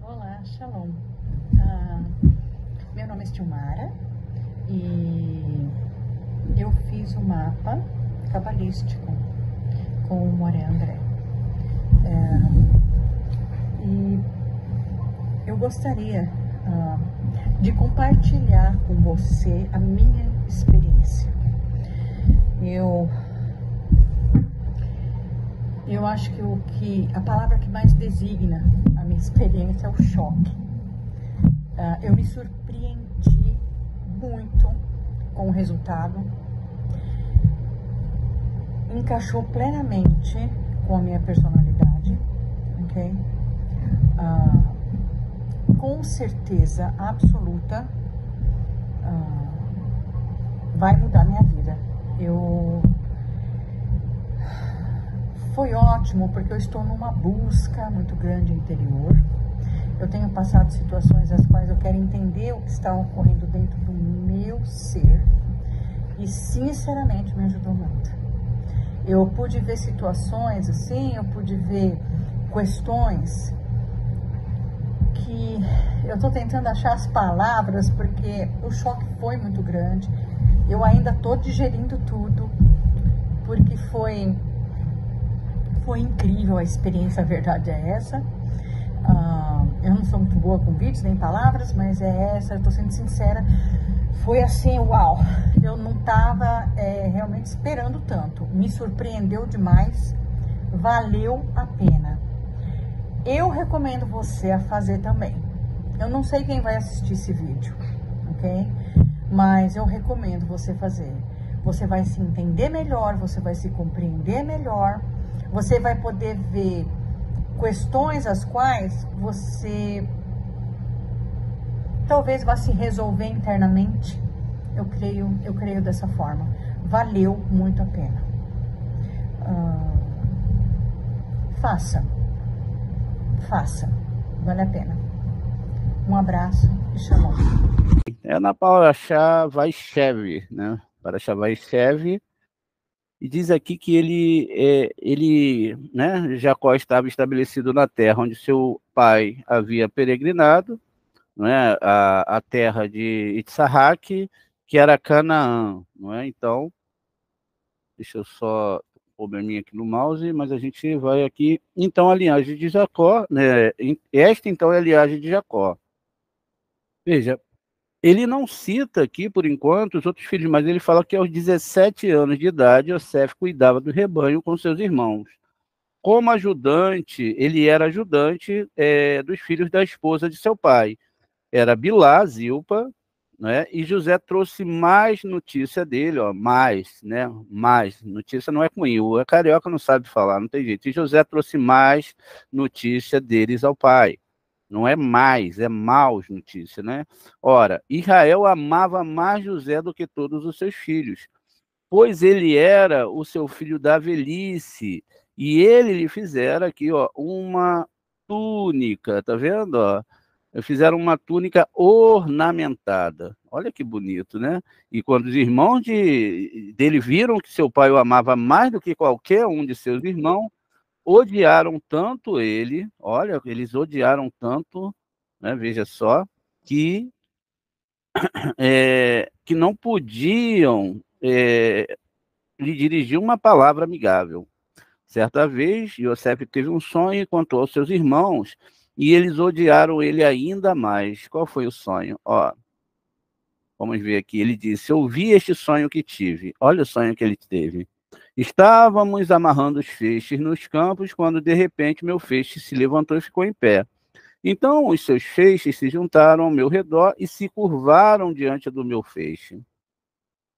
Olá, Shalom. Meu nome é Stilmara e eu fiz um mapa cabalístico com o Moré André. E eu gostaria de compartilhar com você a minha experiência. Eu acho que a palavra que mais designa a minha experiência é o choque. Eu me surpreendi muito com o resultado. Encaixou plenamente com a minha personalidade, ok? Com certeza absoluta, vai mudar minha vida. Foi ótimo, porque eu estou numa busca muito grande interior. Eu tenho passado situações as quais eu quero entender o que está ocorrendo dentro do meu ser e, sinceramente, me ajudou muito. Eu pude ver situações assim, eu pude ver questões que eu estou tentando achar as palavras, porque o choque foi muito grande. Eu ainda estou digerindo tudo, porque foi incrível a experiência, a verdade é essa. Eu não sou muito boa com vídeos nem palavras, mas é essa, eu tô sendo sincera. Foi assim, uau! Eu não tava realmente esperando tanto. Me surpreendeu demais, valeu a pena. Eu recomendo você a fazer também. Eu não sei quem vai assistir esse vídeo, ok? Mas eu recomendo você fazer. Você vai se entender melhor, você vai se compreender melhor. Você vai poder ver questões as quais você talvez vá se resolver internamente. Eu creio dessa forma. Valeu muito a pena. Faça. Vale a pena. Um abraço e shalom. É na Parashá Vaishev, né? Parashá Vaishev. E diz aqui que ele, né, Jacó estava estabelecido na terra onde seu pai havia peregrinado, né, a terra de Itzarraque, que era Canaã, não é? Então, deixa eu só probleminha aqui no mouse, mas a gente vai aqui. Então, a linhagem de Jacó, né? Esta então é a linhagem de Jacó. Veja, ele não cita aqui, por enquanto, os outros filhos, mas ele fala que aos 17 anos de idade, Yosef cuidava do rebanho com seus irmãos. Como ajudante, ele era ajudante dos filhos da esposa de seu pai. Era Bilá, Zilpa, né? E José trouxe mais notícia dele, ó, mais, né? Mais, notícia não é com I, o carioca não sabe falar, não tem jeito. E José trouxe mais notícia deles ao pai. Não é mais, é maus notícia, né? Ora, Israel amava mais José do que todos os seus filhos, pois ele era o seu filho da velhice, e ele lhe fizera aqui, ó, uma túnica, tá vendo, ó? Fizeram uma túnica ornamentada. Olha que bonito, né? E quando os irmãos dele viram que seu pai o amava mais do que qualquer um de seus irmãos, odiaram tanto ele, olha, eles odiaram tanto, né, veja só, que não podiam lhe dirigir uma palavra amigável. Certa vez, Yosef teve um sonho e contou aos seus irmãos, e eles odiaram ele ainda mais. Qual foi o sonho? Ó, vamos ver aqui. Ele disse: ouvi este sonho que tive. Olha o sonho que ele teve. Estávamos amarrando os feixes nos campos, quando de repente meu feixe se levantou e ficou em pé. Então os seus feixes se juntaram ao meu redor e se curvaram diante do meu feixe.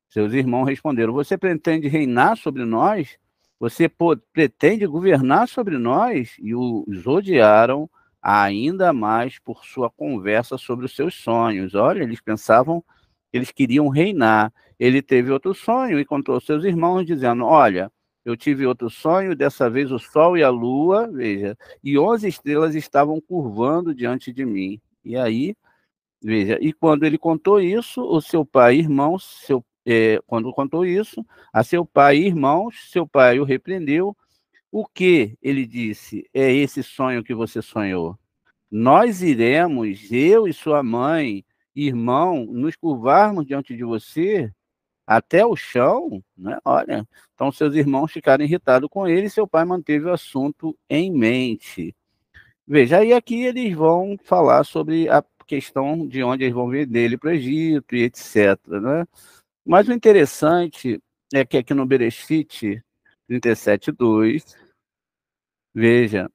Seus irmãos responderam: Você pretende reinar sobre nós? Você pretende governar sobre nós? E os odiaram ainda mais por sua conversa sobre os seus sonhos. Olha, eles pensavam que eles queriam reinar. Ele teve outro sonho e contou aos seus irmãos, dizendo: Olha, eu tive outro sonho, dessa vez o sol e a lua, veja, e 11 estrelas estavam curvando diante de mim. E aí, veja, e quando ele contou isso, o seu pai e irmãos, quando contou isso a seu pai e irmãos, seu pai o repreendeu. O que ele disse? É esse sonho que você sonhou. Nós iremos, eu e sua mãe, irmão, nos curvarmos diante de você até o chão, né? Olha, então seus irmãos ficaram irritados com ele e seu pai manteve o assunto em mente. Veja, aí aqui eles vão falar sobre a questão de onde eles vão vender ele para o Egito e etc, né? Mas o interessante é que aqui no Bereshit 37:2, veja,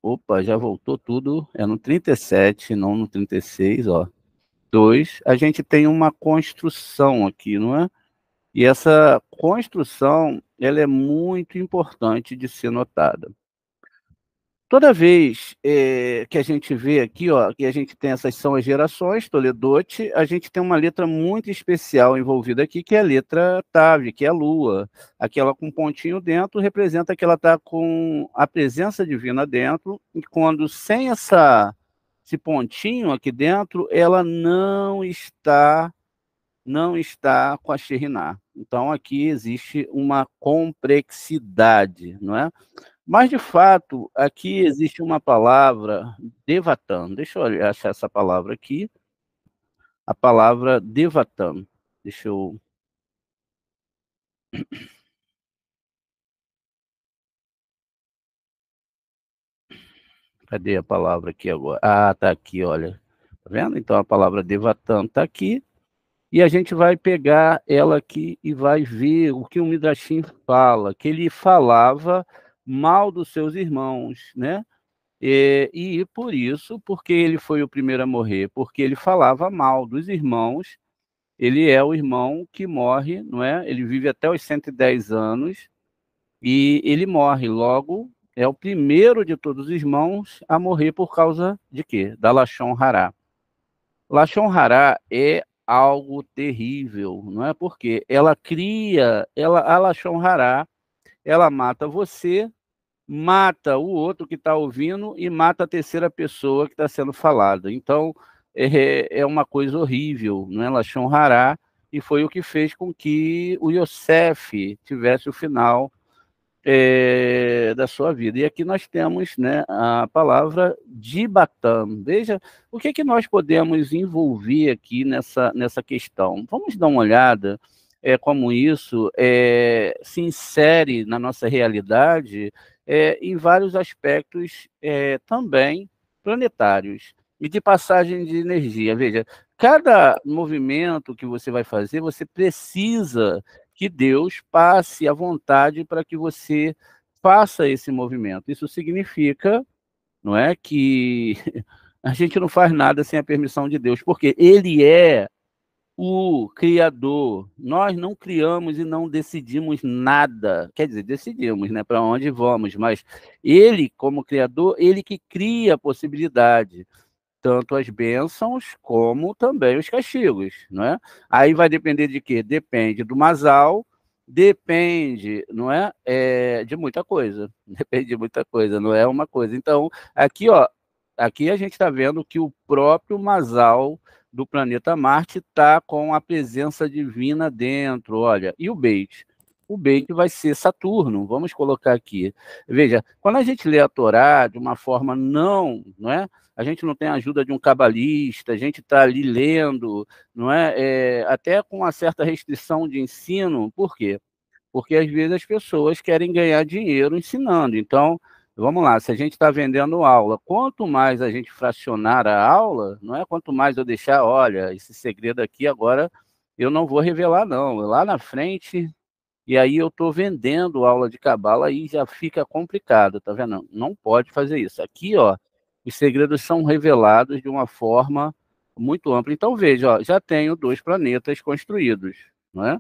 opa, já voltou tudo, é no 37, não no 36, ó. 2, a gente tem uma construção aqui, não é? E essa construção, ela é muito importante de ser notada. Toda vez que a gente vê aqui, ó, que a gente tem essas são as gerações, Toledote, a gente tem uma letra muito especial envolvida aqui, que é a letra Tav, que é a Lua. Aquela com um pontinho dentro representa que ela está com a presença divina dentro, e quando sem esse pontinho aqui dentro, ela não está com a Shekhinah. Então, aqui existe uma complexidade, não é? Mas, de fato, aqui existe uma palavra, devatam. Deixa eu achar essa palavra aqui. A palavra devatam. Deixa eu. Cadê a palavra aqui agora? Ah, tá aqui, olha. Tá vendo? Então, a palavra devatam está aqui. E a gente vai pegar ela aqui e vai ver o que o Midrashim fala, que ele falava mal dos seus irmãos, né? E por isso, porque ele foi o primeiro a morrer, porque ele falava mal dos irmãos, ele é o irmão que morre, não é? Ele vive até os 110 anos e ele morre. Logo, é o primeiro de todos os irmãos a morrer por causa de quê? Da Lashon Hará. Lashon Hará é algo terrível, não é? Porque ela cria, a Lashon Hará, ela mata você, mata o outro que está ouvindo e mata a terceira pessoa que está sendo falada. Então, é uma coisa horrível, não é? Lashon Hará, e foi o que fez com que o Yosef tivesse o final da sua vida. E aqui nós temos, né, a palavra Dibatam. Veja, o que, que nós podemos envolver aqui nessa questão. Vamos dar uma olhada como isso se insere na nossa realidade em vários aspectos também planetários e de passagem de energia. Veja, cada movimento que você vai fazer, você precisa que Deus passe a vontade para que você faça esse movimento. Isso significa, não é, que a gente não faz nada sem a permissão de Deus, porque Ele é o Criador. Nós não criamos e não decidimos nada. Quer dizer, decidimos, né, para onde vamos, mas Ele, como Criador, Ele que cria a possibilidade, tanto as bênçãos como também os castigos, não é? Aí vai depender de quê? Depende do Masal, depende, não é? De muita coisa. Depende de muita coisa, não é uma coisa. Então, aqui, ó, aqui a gente está vendo que o próprio Masal do planeta Marte está com a presença divina dentro, olha. E o Beit? O Beit vai ser Saturno, vamos colocar aqui. Veja, quando a gente lê a Torá de uma forma não é? A gente não tem a ajuda de um cabalista, a gente está ali lendo, não é? Até com uma certa restrição de ensino. Por quê? Porque às vezes as pessoas querem ganhar dinheiro ensinando. Então, vamos lá, se a gente está vendendo aula, quanto mais a gente fracionar a aula, não é? Quanto mais eu deixar, olha, esse segredo aqui agora eu não vou revelar, não. Lá na frente e aí eu estou vendendo aula de cabala e já fica complicado, tá vendo? Não pode fazer isso. Aqui, ó, os segredos são revelados de uma forma muito ampla. Então, veja, ó, já tenho 2 planetas construídos, não é?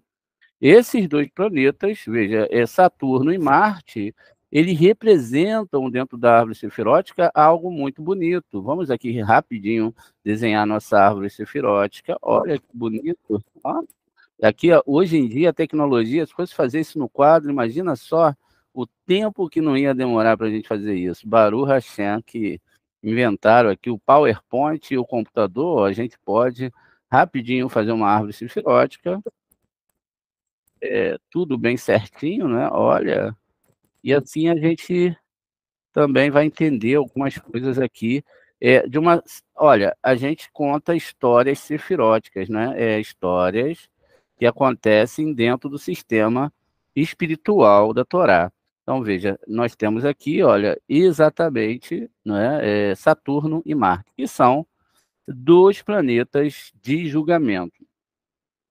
Esses 2 planetas, veja, Saturno e Marte, eles representam dentro da árvore sefirótica algo muito bonito. Vamos aqui rapidinho desenhar nossa árvore sefirótica. Olha que bonito. Ó. Aqui, ó, hoje em dia, a tecnologia, se fosse fazer isso no quadro, imagina só o tempo que não ia demorar para a gente fazer isso. Baruch Hashem, que inventaram aqui o PowerPoint e o computador, a gente pode rapidinho fazer uma árvore sefirótica, tudo bem certinho, né? Olha, e assim a gente também vai entender algumas coisas aqui. Olha, a gente conta histórias sefiróticas, né? Histórias que acontecem dentro do sistema espiritual da Torá. Então, veja, nós temos aqui, olha, exatamente, né, Saturno e Marte, que são 2 planetas de julgamento.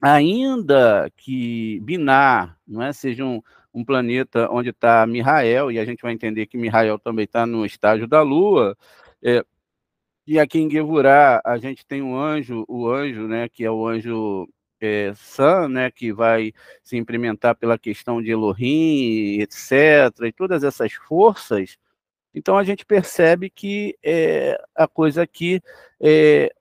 Ainda que Binar, não é, seja um planeta onde está Mihael, e a gente vai entender que Mihael também está no estágio da Lua, e aqui em Gevurah a gente tem o anjo, né, que é o anjo San, né, que vai se implementar pela questão de Elohim, etc., e todas essas forças. Então a gente percebe que a coisa aqui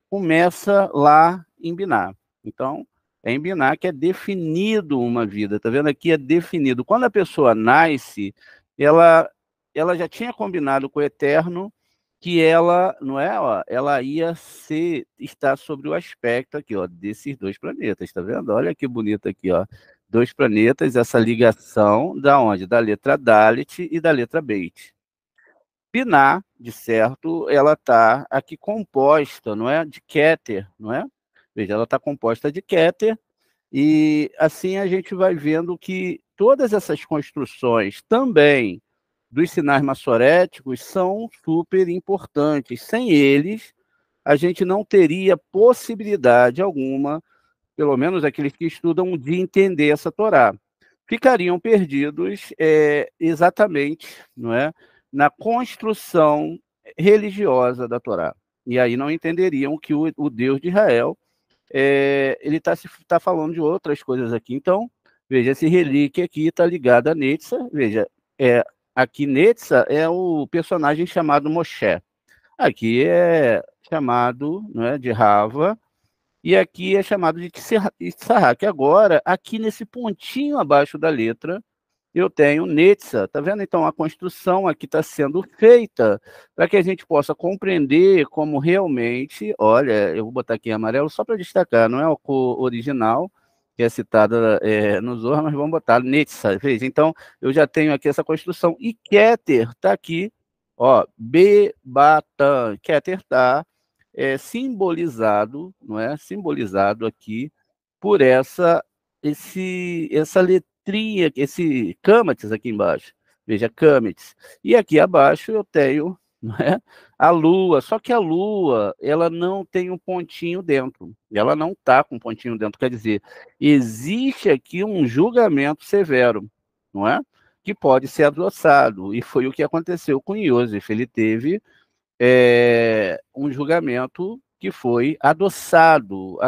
começa lá em Binar. Então, é em Binar que é definido uma vida. Está vendo aqui? É definido. Quando a pessoa nasce, ela, ela já tinha combinado com o Eterno que ela, não é, ó, ela ia estar sobre o aspecto aqui, ó, desses 2 planetas. Está vendo? Olha que bonito aqui, ó. 2 planetas, essa ligação da onde? Da letra Dalet e da letra Beit. Binar, de certo, ela está aqui composta, não é, de Keter, não é? Veja, ela está composta de Keter, e assim a gente vai vendo que todas essas construções também dos sinais maçoréticos são super importantes. Sem eles, a gente não teria possibilidade alguma, pelo menos aqueles que estudam, de entender essa Torá. Ficariam perdidos exatamente, não é, na construção religiosa da Torá. E aí não entenderiam que o Deus de Israel ele tá falando de outras coisas aqui. Então, veja, esse relíquio aqui está ligado a Netza. Veja, aqui Netza é o personagem chamado Moshe. Aqui é chamado, não é, de Rava, e aqui é chamado de Tzahak. Agora, aqui nesse pontinho abaixo da letra, eu tenho Netza. Tá vendo? Então, a construção aqui está sendo feita para que a gente possa compreender como realmente, olha, eu vou botar aqui em amarelo só para destacar, não é a cor original, que é citada no Zohar, mas vamos botar Netza. Veja, então, eu já tenho aqui essa construção. E Keter está aqui, ó, Bebatan. Keter está simbolizado, não é? Simbolizado aqui por essa letrinha, esse Câmates aqui embaixo. Veja, Câmates. E aqui abaixo eu tenho, não é, a Lua. Só que a Lua, ela não tem um pontinho dentro. Ela não está com um pontinho dentro. Quer dizer, existe aqui um julgamento severo, não é? Que pode ser adoçado. E foi o que aconteceu com Iosef. Ele teve um julgamento que foi adoçado.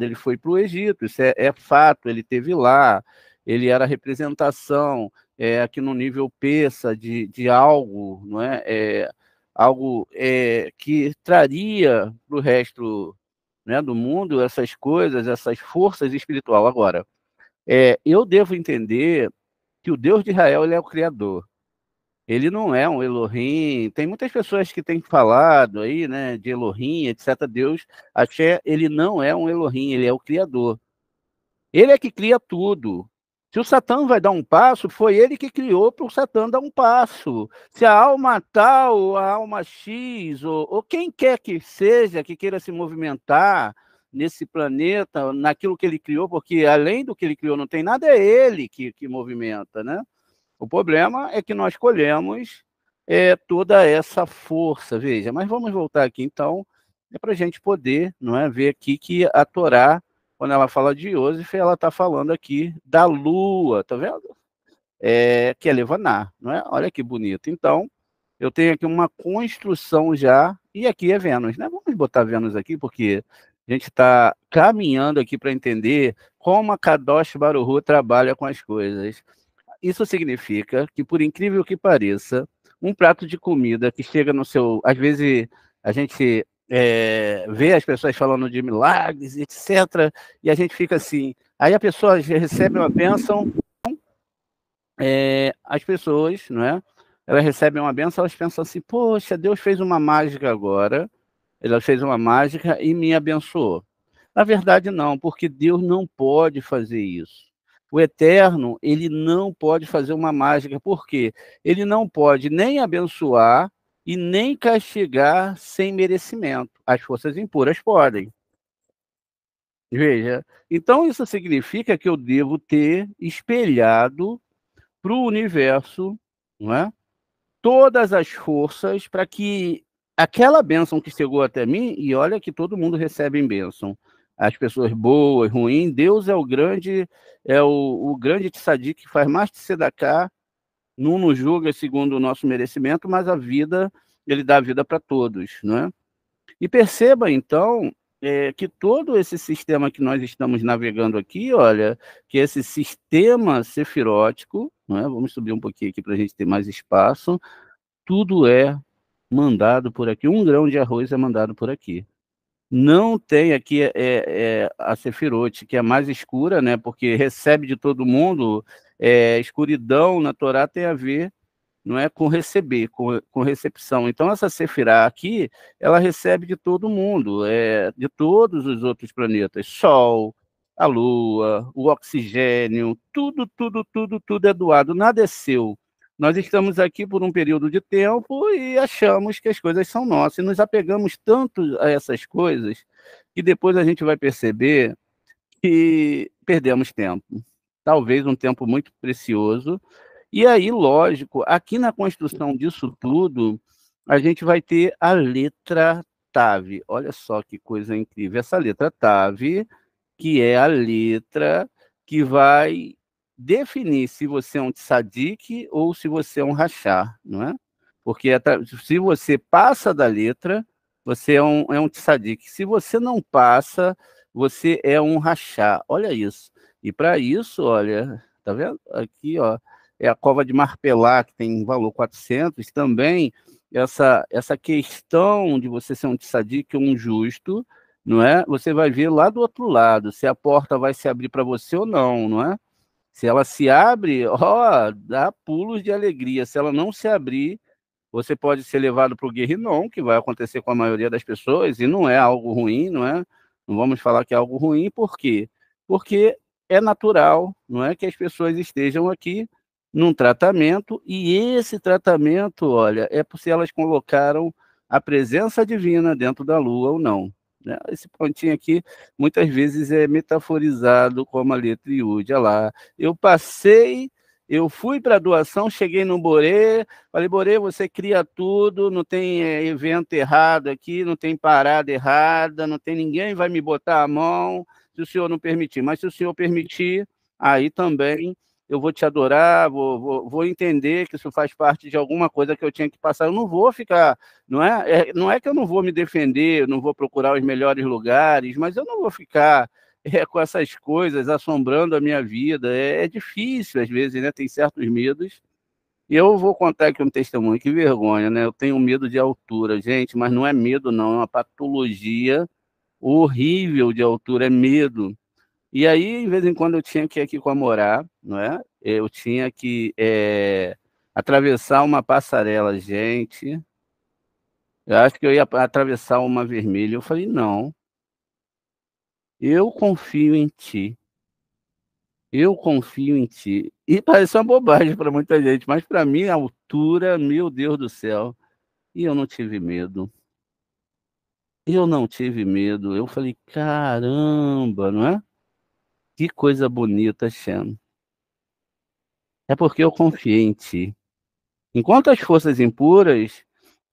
Ele foi para o Egito, isso é fato, ele teve lá, ele era representação aqui no nível peça de algo, não é? Algo que traria para o resto, né, do mundo essas coisas, essas forças espirituais. Agora, eu devo entender que o Deus de Israel ele é o Criador. Ele não é um Elohim. Tem muitas pessoas que têm falado aí, né, de Elohim, etc. Deus, até ele não é um Elohim, ele é o Criador. Ele é que cria tudo. Se o Satã vai dar um passo, foi ele que criou para o Satã dar um passo. Se a alma tal, a alma X, ou quem quer que seja que queira se movimentar nesse planeta, naquilo que ele criou, porque além do que ele criou não tem nada, é ele que movimenta, né? O problema é que nós colhemos toda essa força, veja. Mas vamos voltar aqui, então, para a gente poder, não é, ver aqui que a Torá quando ela fala de Iosif, ela está falando aqui da Lua, tá vendo? Que é Levanar, não é? Olha que bonito. Então, eu tenho aqui uma construção já, e aqui é Vênus, né? Vamos botar Vênus aqui, porque a gente está caminhando aqui para entender como a Kadosh Baruch Hu trabalha com as coisas. Isso significa que, por incrível que pareça, um prato de comida que chega no seu... Às vezes, a gente vê as pessoas falando de milagres, etc., e a gente fica assim... Aí a pessoa recebe uma bênção, as pessoas, não é? Elas recebem uma bênção, elas pensam assim, poxa, Deus fez uma mágica agora, ele fez uma mágica e me abençoou. Na verdade, não, porque Deus não pode fazer isso. O Eterno, ele não pode fazer uma mágica, por quê? Ele não pode nem abençoar e nem castigar sem merecimento. As forças impuras podem. Veja, então isso significa que eu devo ter espelhado para o universo, não é? Todas as forças para que aquela bênção que chegou até mim, e olha que todo mundo recebe em bênção, as pessoas boas, ruins, Deus é o grande tzadik que faz mais de tzedakah, não nos julga segundo o nosso merecimento, mas a vida, ele dá a vida para todos, não é? E perceba, então, que todo esse sistema que nós estamos navegando aqui, olha, que esse sistema sefirótico, não é? Vamos subir um pouquinho aqui para a gente ter mais espaço, tudo é mandado por aqui. 1 grão de arroz é mandado por aqui. Não tem aqui a Sefirote, que é mais escura, né? Porque recebe de todo mundo. Escuridão na Torá tem a ver, não é, com receber, com recepção. Então, essa Sefirá aqui, ela recebe de todo mundo, de todos os outros planetas. Sol, a Lua, o oxigênio, tudo é doado, nada é seu. Nós estamos aqui por um período de tempo e achamos que as coisas são nossas. E nos apegamos tanto a essas coisas que depois a gente vai perceber que perdemos tempo. Talvez um tempo muito precioso. E aí, lógico, aqui na construção disso tudo, a gente vai ter a letra TAV. Olha só que coisa incrível. Essa letra TAV, que é a letra que vai definir se você é um tzadik ou se você é um rachá, não é? Porque se você passa da letra, você é um tzadik. Se você não passa, você é um rachá. Olha isso. E para isso, olha, tá vendo? Aqui, ó, é a cova de Marpelá, que tem valor 400, também essa questão de você ser um tzadik, um justo, não é? Você vai ver lá do outro lado, se a porta vai se abrir para você ou não, não é? Se ela se abre, ó, dá pulos de alegria. Se ela não se abrir, você pode ser levado para o Guerrinon, que vai acontecer com a maioria das pessoas, e não é algo ruim, não é? Não vamos falar que é algo ruim, por quê? Porque é natural, não é, que as pessoas estejam aqui num tratamento, e esse tratamento, olha, é por se elas colocaram a presença divina dentro da Lua ou não. Né? Esse pontinho aqui, muitas vezes, é metaforizado como a letra Yud. Olha lá, eu fui para a doação, cheguei no Borê, falei, Borê, você cria tudo, não tem evento errado aqui, não tem parada errada, não tem ninguém vai me botar a mão, se o senhor não permitir. Mas se o senhor permitir, aí também eu vou te adorar, vou entender que isso faz parte de alguma coisa que eu tinha que passar. Eu não vou ficar, não é que eu não vou me defender, eu não vou procurar os melhores lugares, mas eu não vou ficar com essas coisas assombrando a minha vida. É difícil, às vezes, né? Tem certos medos. E eu vou contar aqui um testemunho, que vergonha, né? Eu tenho medo de altura, gente, mas não é medo, não, é uma patologia horrível de altura, é medo. E aí, em vez em quando, eu tinha que ir aqui com a Morá, não é? Eu tinha que atravessar uma passarela, gente. Eu acho que eu ia atravessar uma vermelha. Eu falei, não, eu confio em ti. Eu confio em ti. E parece uma bobagem para muita gente, mas para mim, a altura, meu Deus do céu. E eu não tive medo. Eu não tive medo. Eu falei, caramba, não é? Que coisa bonita, Shem. É porque eu confiei em ti. Enquanto as forças impuras,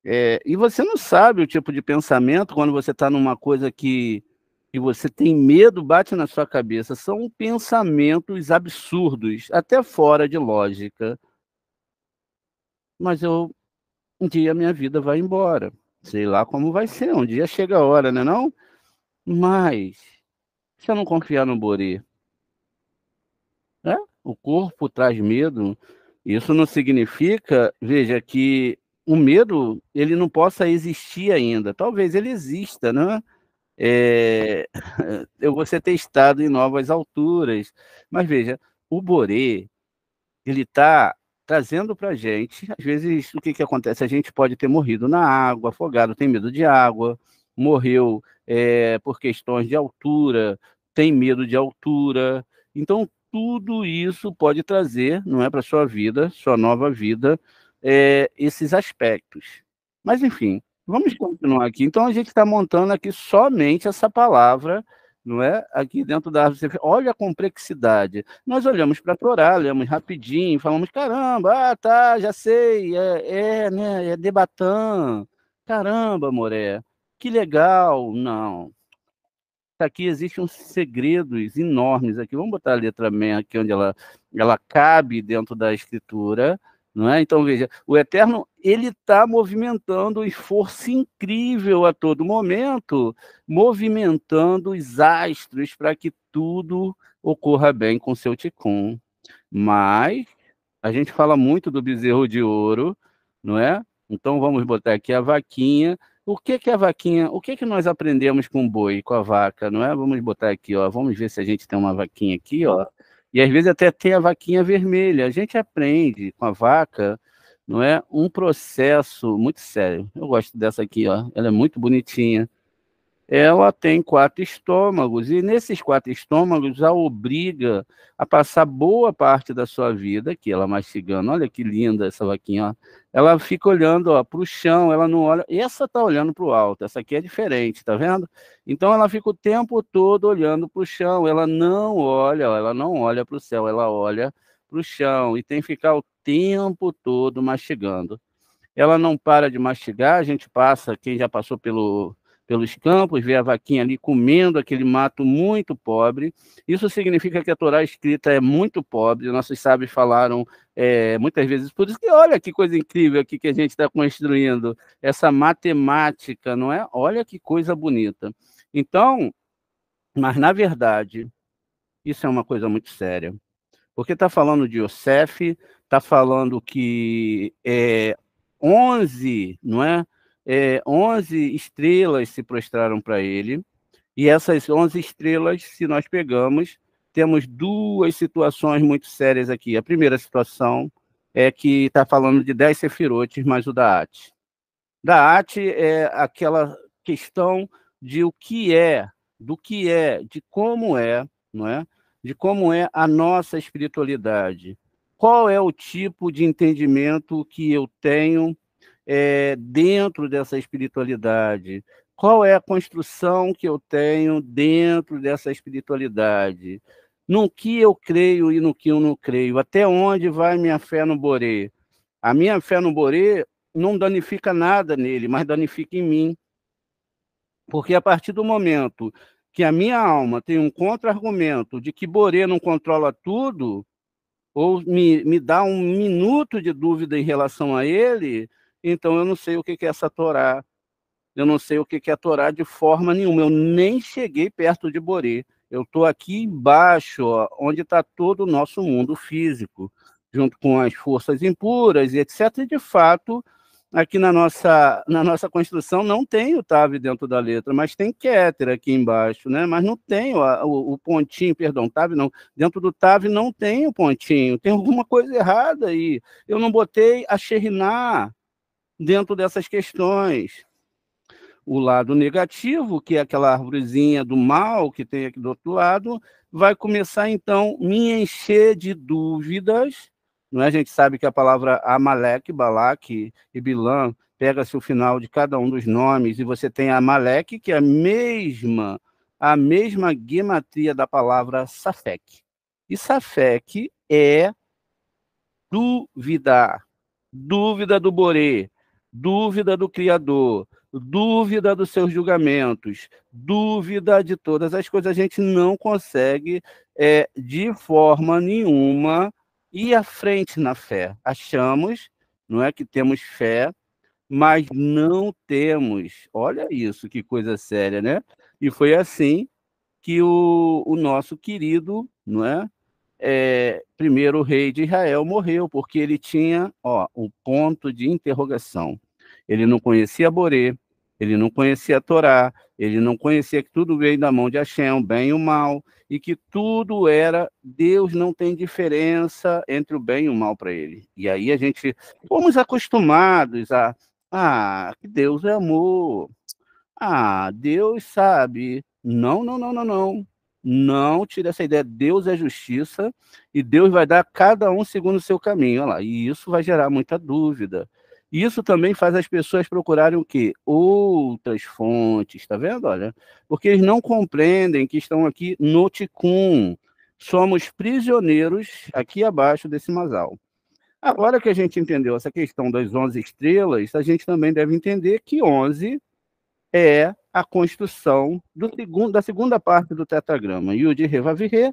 e você não sabe o tipo de pensamento quando você está numa coisa que e você tem medo, bate na sua cabeça, são pensamentos absurdos, até fora de lógica. Mas um dia a minha vida vai embora. Sei lá como vai ser, um dia chega a hora, né não? Mas, se eu não confiar no Borê, né? O corpo traz medo. Isso não significa, veja, que o medo ele não possa existir ainda. Talvez ele exista, né? É, eu vou ser testado em novas alturas. Mas veja, o Borê, ele está trazendo para a gente, às vezes, o que que acontece? A gente pode ter morrido na água, afogado, tem medo de água, morreu por questões de altura, tem medo de altura. Então, tudo isso pode trazer, não é, para sua vida, sua nova vida, esses aspectos. Mas, enfim, vamos continuar aqui. Então, a gente está montando aqui somente essa palavra, não é? Aqui dentro da árvore, olha a complexidade. Nós olhamos para a Torá, lemos rapidinho, falamos, caramba, tá, já sei, né, é Debatã, caramba, Moré, que legal. Não, aqui existem uns segredos enormes aqui. Vamos botar a letra Men aqui onde ela cabe dentro da escritura, não é? Então, veja, o Eterno, ele está movimentando um esforço incrível a todo momento, movimentando os astros para que tudo ocorra bem com seu Tikkun. Mas a gente fala muito do bezerro de ouro, não é? Então vamos botar aqui a vaquinha. O que que é a vaquinha? O que que nós aprendemos com o boi, com a vaca, não é? Vamos botar aqui, ó. Vamos ver se a gente tem uma vaquinha aqui, ó. E às vezes até tem a vaquinha vermelha. A gente aprende com a vaca, não é? Um processo muito sério. Eu gosto dessa aqui, ó. Ela é muito bonitinha. Ela tem 4 estômagos, e nesses 4 estômagos a obriga a passar boa parte da sua vida, aqui ela mastigando, olha que linda essa vaquinha, ó. Ela fica olhando para o chão, ela não olha, essa está olhando para o alto, essa aqui é diferente, tá vendo? Então ela fica o tempo todo olhando para o chão, ela não olha para o céu, ela olha para o chão, e tem que ficar o tempo todo mastigando. Ela não para de mastigar, a gente passa, quem já passou pelos campos, vê a vaquinha ali comendo aquele mato muito pobre. Isso significa que a Torá escrita é muito pobre, nossos sábios falaram muitas vezes, por isso que olha que coisa incrível aqui que a gente está construindo, essa matemática, não é? Olha que coisa bonita. Então, mas na verdade, isso é uma coisa muito séria. Porque está falando de Yosef, está falando que 11, não é? 11 estrelas se prostraram para ele, e essas 11 estrelas, se nós pegamos, temos duas situações muito sérias aqui. A primeira situação é que está falando de 10 sefirotes, mais o Daat. Daat é aquela questão de o que é, do que é, de como é, não é? De como é a nossa espiritualidade. Qual é o tipo de entendimento que eu tenho dentro dessa espiritualidade? Qual é a construção que eu tenho dentro dessa espiritualidade? No que eu creio e no que eu não creio? Até onde vai minha fé no Borê? A minha fé no Borê não danifica nada nele, mas danifica em mim. Porque a partir do momento que a minha alma tem um contra-argumento de que Borê não controla tudo, ou me dá um minuto de dúvida em relação a ele, então eu não sei o que é essa Torá. Eu não sei o que é a Torá de forma nenhuma. Eu nem cheguei perto de Borê. Eu estou aqui embaixo, ó, onde está todo o nosso mundo físico, junto com as forças impuras e etc. E, de fato, aqui na nossa construção não tem o Tav dentro da letra, mas tem Keter aqui embaixo, né? Mas não tem o pontinho, perdão, Tav não. Dentro do Tav não tem o pontinho, tem alguma coisa errada aí. Eu não botei a Sheriná dentro dessas questões. O lado negativo, que é aquela arvorezinha do mal que tem aqui do outro lado, vai começar, então, me encher de dúvidas. Não é? A gente sabe que a palavra Amaleque, Balaque e Bilã pega-se o final de cada um dos nomes, e você tem Amaleque, que é a mesma gematria da palavra Safek. E Safek é dúvida, dúvida do Borê, dúvida do Criador, dúvida dos seus julgamentos, dúvida de todas as coisas. A gente não consegue, de forma nenhuma, ir à frente na fé. Achamos, não é, que temos fé, mas não temos. Olha isso, que coisa séria, né? E foi assim que o nosso querido, não é, primeiro rei de Israel morreu, porque ele tinha, um ponto de interrogação. Ele não conhecia Borê, ele não conhecia a Torá, ele não conhecia que tudo veio da mão de Hashem, o bem e o mal, e que tudo era, Deus não tem diferença entre o bem e o mal para ele. E aí a gente fomos acostumados que Deus é amor, Deus sabe. Não, não, não, não, não. Não tire essa ideia. Deus é justiça e Deus vai dar a cada um segundo o seu caminho. Olha lá, e isso vai gerar muita dúvida. Isso também faz as pessoas procurarem o quê? Outras fontes, tá vendo? Olha, porque eles não compreendem que estão aqui no Tikkun. Somos prisioneiros aqui abaixo desse masal. Agora que a gente entendeu essa questão das 11 estrelas, a gente também deve entender que 11 é a construção da segunda parte do tetragrama. Yud, Re, Vav, Re.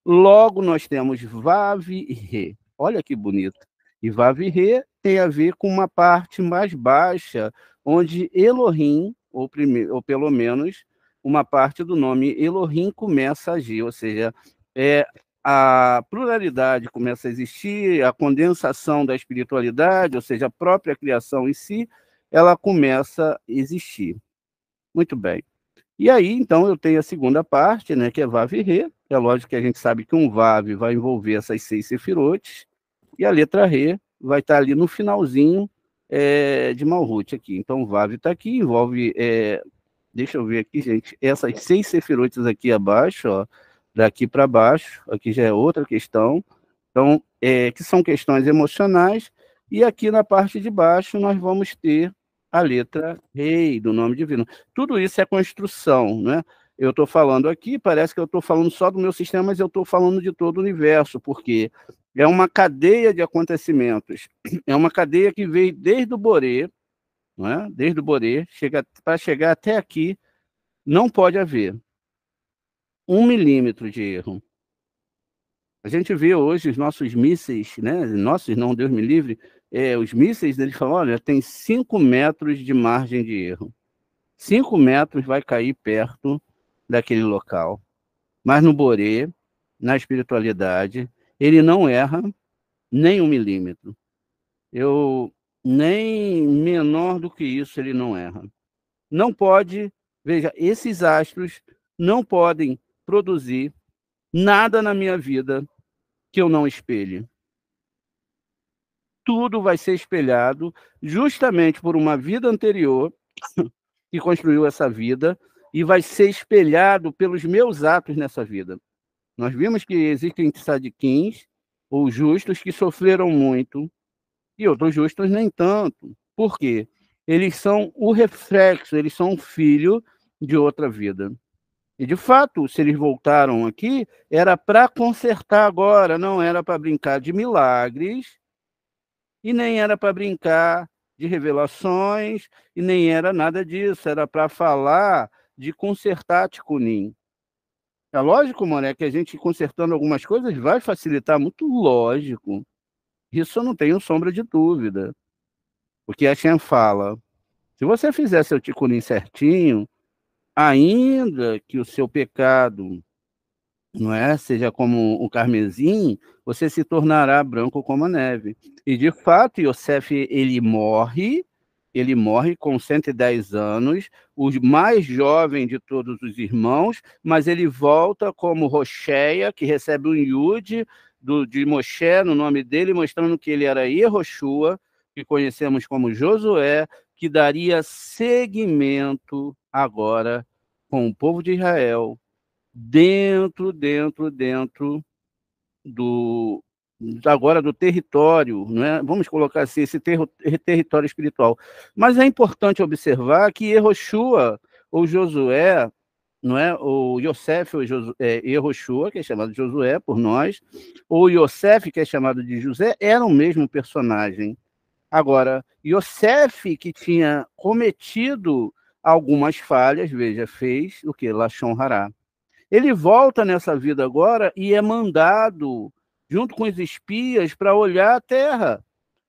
Logo, nós temos Vav e Re. Olha que bonito. E Vav e Re tem a ver com uma parte mais baixa, onde Elohim, ou pelo menos uma parte do nome Elohim começa a agir, ou seja, a pluralidade começa a existir, a condensação da espiritualidade, ou seja, a própria criação em si, ela começa a existir. Muito bem. E aí, então, eu tenho a segunda parte, né, que é Vav e Re. É lógico que a gente sabe que um Vav vai envolver essas 6 sefirotes, e a letra Re vai estar ali no finalzinho de Malhut aqui. Então, o Vav está aqui, envolve, deixa eu ver aqui, gente, essas 6 sefirotes aqui abaixo, ó, daqui para baixo, aqui já é outra questão. Então, que são questões emocionais, e aqui na parte de baixo nós vamos ter a letra Rei, do nome divino. Tudo isso é construção, né? Eu estou falando aqui, parece que eu estou falando só do meu sistema, mas eu estou falando de todo o universo, porque é uma cadeia de acontecimentos, é uma cadeia que veio desde o Borê, não é? Desde o Borê, para chegar até aqui, não pode haver 1 milímetro de erro. A gente vê hoje os nossos mísseis, né? Nossos, não, Deus me livre, os mísseis, eles falam, olha, tem 5 metros de margem de erro. 5 metros vai cair perto daquele local. Mas no Borê, na espiritualidade, ele não erra nem 1 milímetro. Nem menor do que isso ele não erra. Não pode, veja, esses astros não podem produzir nada na minha vida que eu não espelhe. Tudo vai ser espelhado justamente por uma vida anterior que construiu essa vida e vai ser espelhado pelos meus atos nessa vida. Nós vimos que existem tzadikim, ou justos, que sofreram muito, e outros justos nem tanto. Por quê? Eles são o reflexo, eles são o filho de outra vida. E, de fato, se eles voltaram aqui, era para consertar agora, não era para brincar de milagres, e nem era para brincar de revelações, e nem era nada disso, era para falar de consertar Ticunim. É lógico, Mané, que a gente consertando algumas coisas vai facilitar, muito lógico. Isso eu não tenho sombra de dúvida. Porque a Shem fala, se você fizer seu Ticunim certinho, ainda que o seu pecado, não é, seja como o carmesim, você se tornará branco como a neve. E, de fato, Yosef, ele morre com 110 anos, o mais jovem de todos os irmãos, mas ele volta como Rocheia, que recebe um Yud de Moshe no nome dele, mostrando que ele era Yehoshua, que conhecemos como Josué, que daria seguimento agora com o povo de Israel, dentro agora do território, não é? Vamos colocar assim, esse território espiritual. Mas é importante observar que Yehoshua, ou Josué, não é? Ou Yosef, ou Yehoshua, que é chamado de Josué por nós, ou Yosef, que é chamado de José, era o mesmo personagem. Agora, Yosef, que tinha cometido algumas falhas, veja, fez o que? Lashon Hará. Ele volta nessa vida agora e é mandado, junto com os espias, para olhar a terra.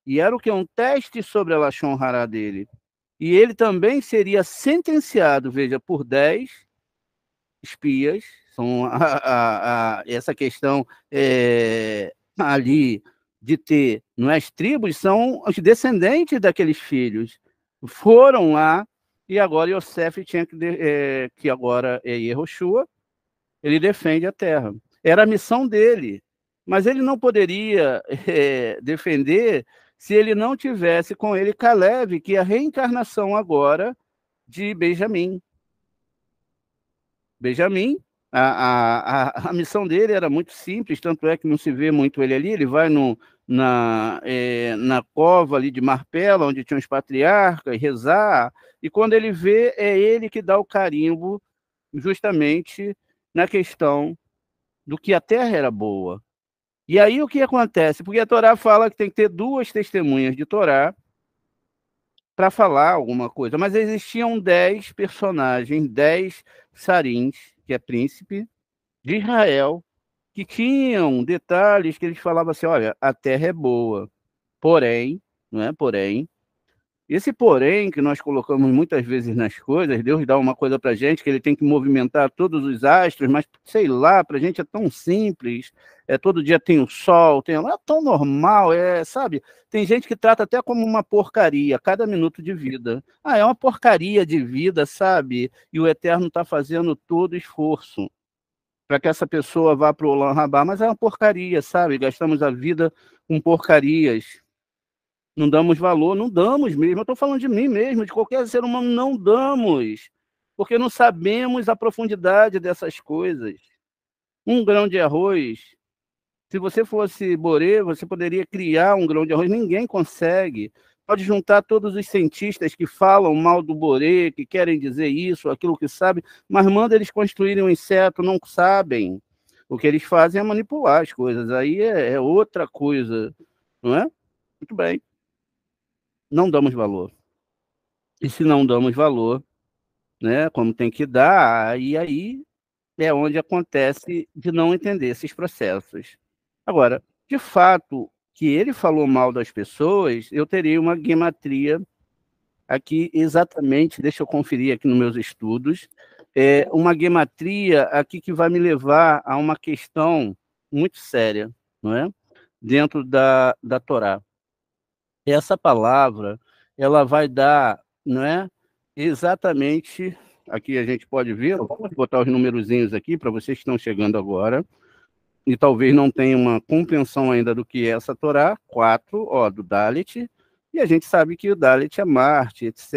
E era o que? Um teste sobre a Lashon Hará dele. E ele também seria sentenciado, veja, por 10 espias. São essa questão ali de ter, não é, as tribos, são os descendentes daqueles filhos. Foram lá e agora Yosef tinha que agora é Yehoshua, ele defende a terra. Era a missão dele, mas ele não poderia defender se ele não tivesse com ele Caleb, que é a reencarnação agora de Benjamim. Benjamim, a missão dele era muito simples, tanto é que não se vê muito ele ali, ele vai na cova ali de Marpela, onde tinha os patriarcas, rezar, e quando ele vê, é ele que dá o carimbo justamente na questão do que a terra era boa. E aí o que acontece? Porque a Torá fala que tem que ter 2 testemunhas de Torá para falar alguma coisa, mas existiam 10 personagens, 10 sarins, que é príncipe de Israel, que tinham detalhes que eles falavam assim, olha, a terra é boa, porém, não é porém, esse porém que nós colocamos muitas vezes nas coisas, Deus dá uma coisa para a gente que ele tem que movimentar todos os astros, mas sei lá, para a gente é tão simples, todo dia tem o sol, é tão normal, sabe? Tem gente que trata até como uma porcaria, cada minuto de vida. Ah, é uma porcaria de vida, sabe? E o Eterno está fazendo todo esforço para que essa pessoa vá para o Olam Rabá, mas é uma porcaria, sabe? Gastamos a vida com porcarias. Não damos valor, não damos mesmo. Eu estou falando de mim mesmo, de qualquer ser humano, não damos, porque não sabemos a profundidade dessas coisas. Um grão de arroz, se você fosse Borê, você poderia criar um grão de arroz, ninguém consegue. Pode juntar todos os cientistas que falam mal do Borê, que querem dizer isso, aquilo que sabem, mas manda eles construírem um inseto, não sabem. O que eles fazem é manipular as coisas, aí é outra coisa, não é? Muito bem. Não damos valor. E se não damos valor, né, como tem que dar, e aí é onde acontece de não entender esses processos. Agora, de fato, que ele falou mal das pessoas, eu teria uma gematria aqui exatamente, deixa eu conferir aqui nos meus estudos, uma gematria aqui que vai me levar a uma questão muito séria, não é? Dentro da Torá. Essa palavra, ela vai dar, não é? Exatamente, aqui a gente pode ver, vamos botar os numerozinhos aqui para vocês que estão chegando agora, e talvez não tenham uma compreensão ainda do que é essa Torá, 4, ó, do Dalet, e a gente sabe que o Dalet é Marte, etc.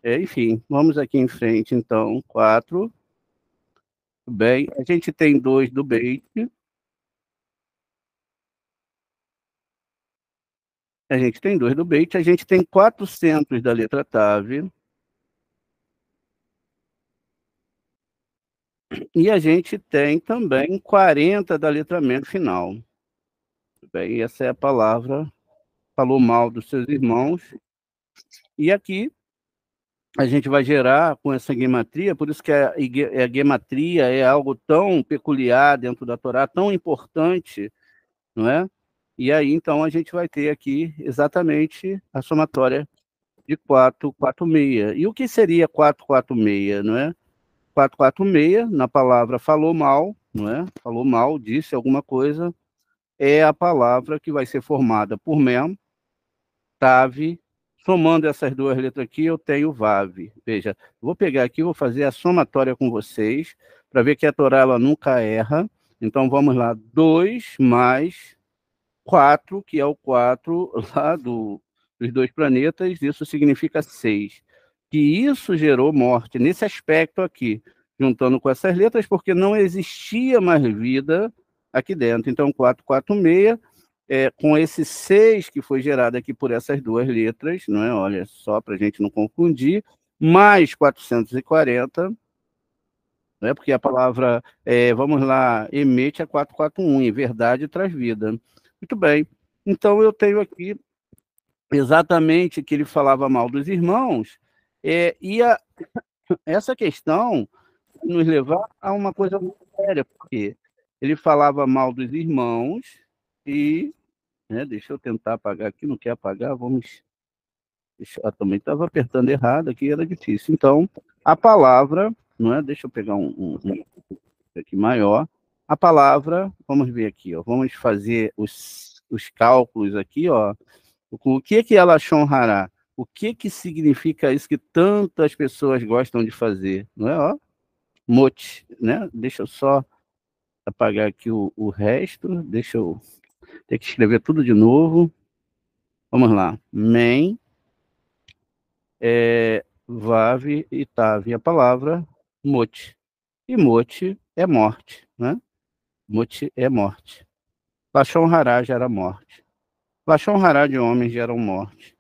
Enfim, vamos aqui em frente, então, 4, tudo bem, a gente tem 2 do Beit, a gente tem 2 do Beit, a gente tem 400 da letra Tav, e a gente tem também 40 da letramento final. Bem, essa é a palavra, falou mal dos seus irmãos. E aqui a gente vai gerar com essa gematria, por isso que a gematria é algo tão peculiar dentro da Torá, tão importante, não é? E aí, então, a gente vai ter aqui exatamente a somatória de 446. E o que seria 446, não é? 446, na palavra falou mal, não é? Falou mal, disse alguma coisa, é a palavra que vai ser formada por Mem, Tav, somando essas 2 letras aqui, eu tenho Vav. Veja, vou pegar aqui, vou fazer a somatória com vocês, para ver que a Torá ela nunca erra. Então, vamos lá, 2 mais 4, que é o 4 lá dos 2 planetas, isso significa 6. Que isso gerou morte nesse aspecto aqui, juntando com essas letras, porque não existia mais vida aqui dentro. Então, 446, com esse 6 que foi gerado aqui por essas 2 letras, não é? Olha, só para a gente não confundir, mais 440, né? Porque a palavra, vamos lá, emete é 441, em verdade traz vida. Muito bem. Então, eu tenho aqui exatamente que ele falava mal dos irmãos, essa questão nos levar a uma coisa muito séria, porque ele falava mal dos irmãos e, né, deixa eu tentar apagar aqui, não quer apagar, vamos... Eu também estava apertando errado aqui, era difícil. Então, a palavra, não é? Deixa eu pegar um aqui maior. A palavra, vamos ver aqui, ó, vamos fazer os cálculos aqui, ó. O que é Lashon Hara? O que significa isso que tantas pessoas gostam de fazer? Não é? Ó, mote, né? Deixa eu só apagar aqui o resto. Deixa eu ter que escrever tudo de novo. Vamos lá. Men, Vav e Tav. A palavra mote. E mote é morte, né? Mote é morte. Lashon Hara gera morte. Lashon Hara de homens geram morte.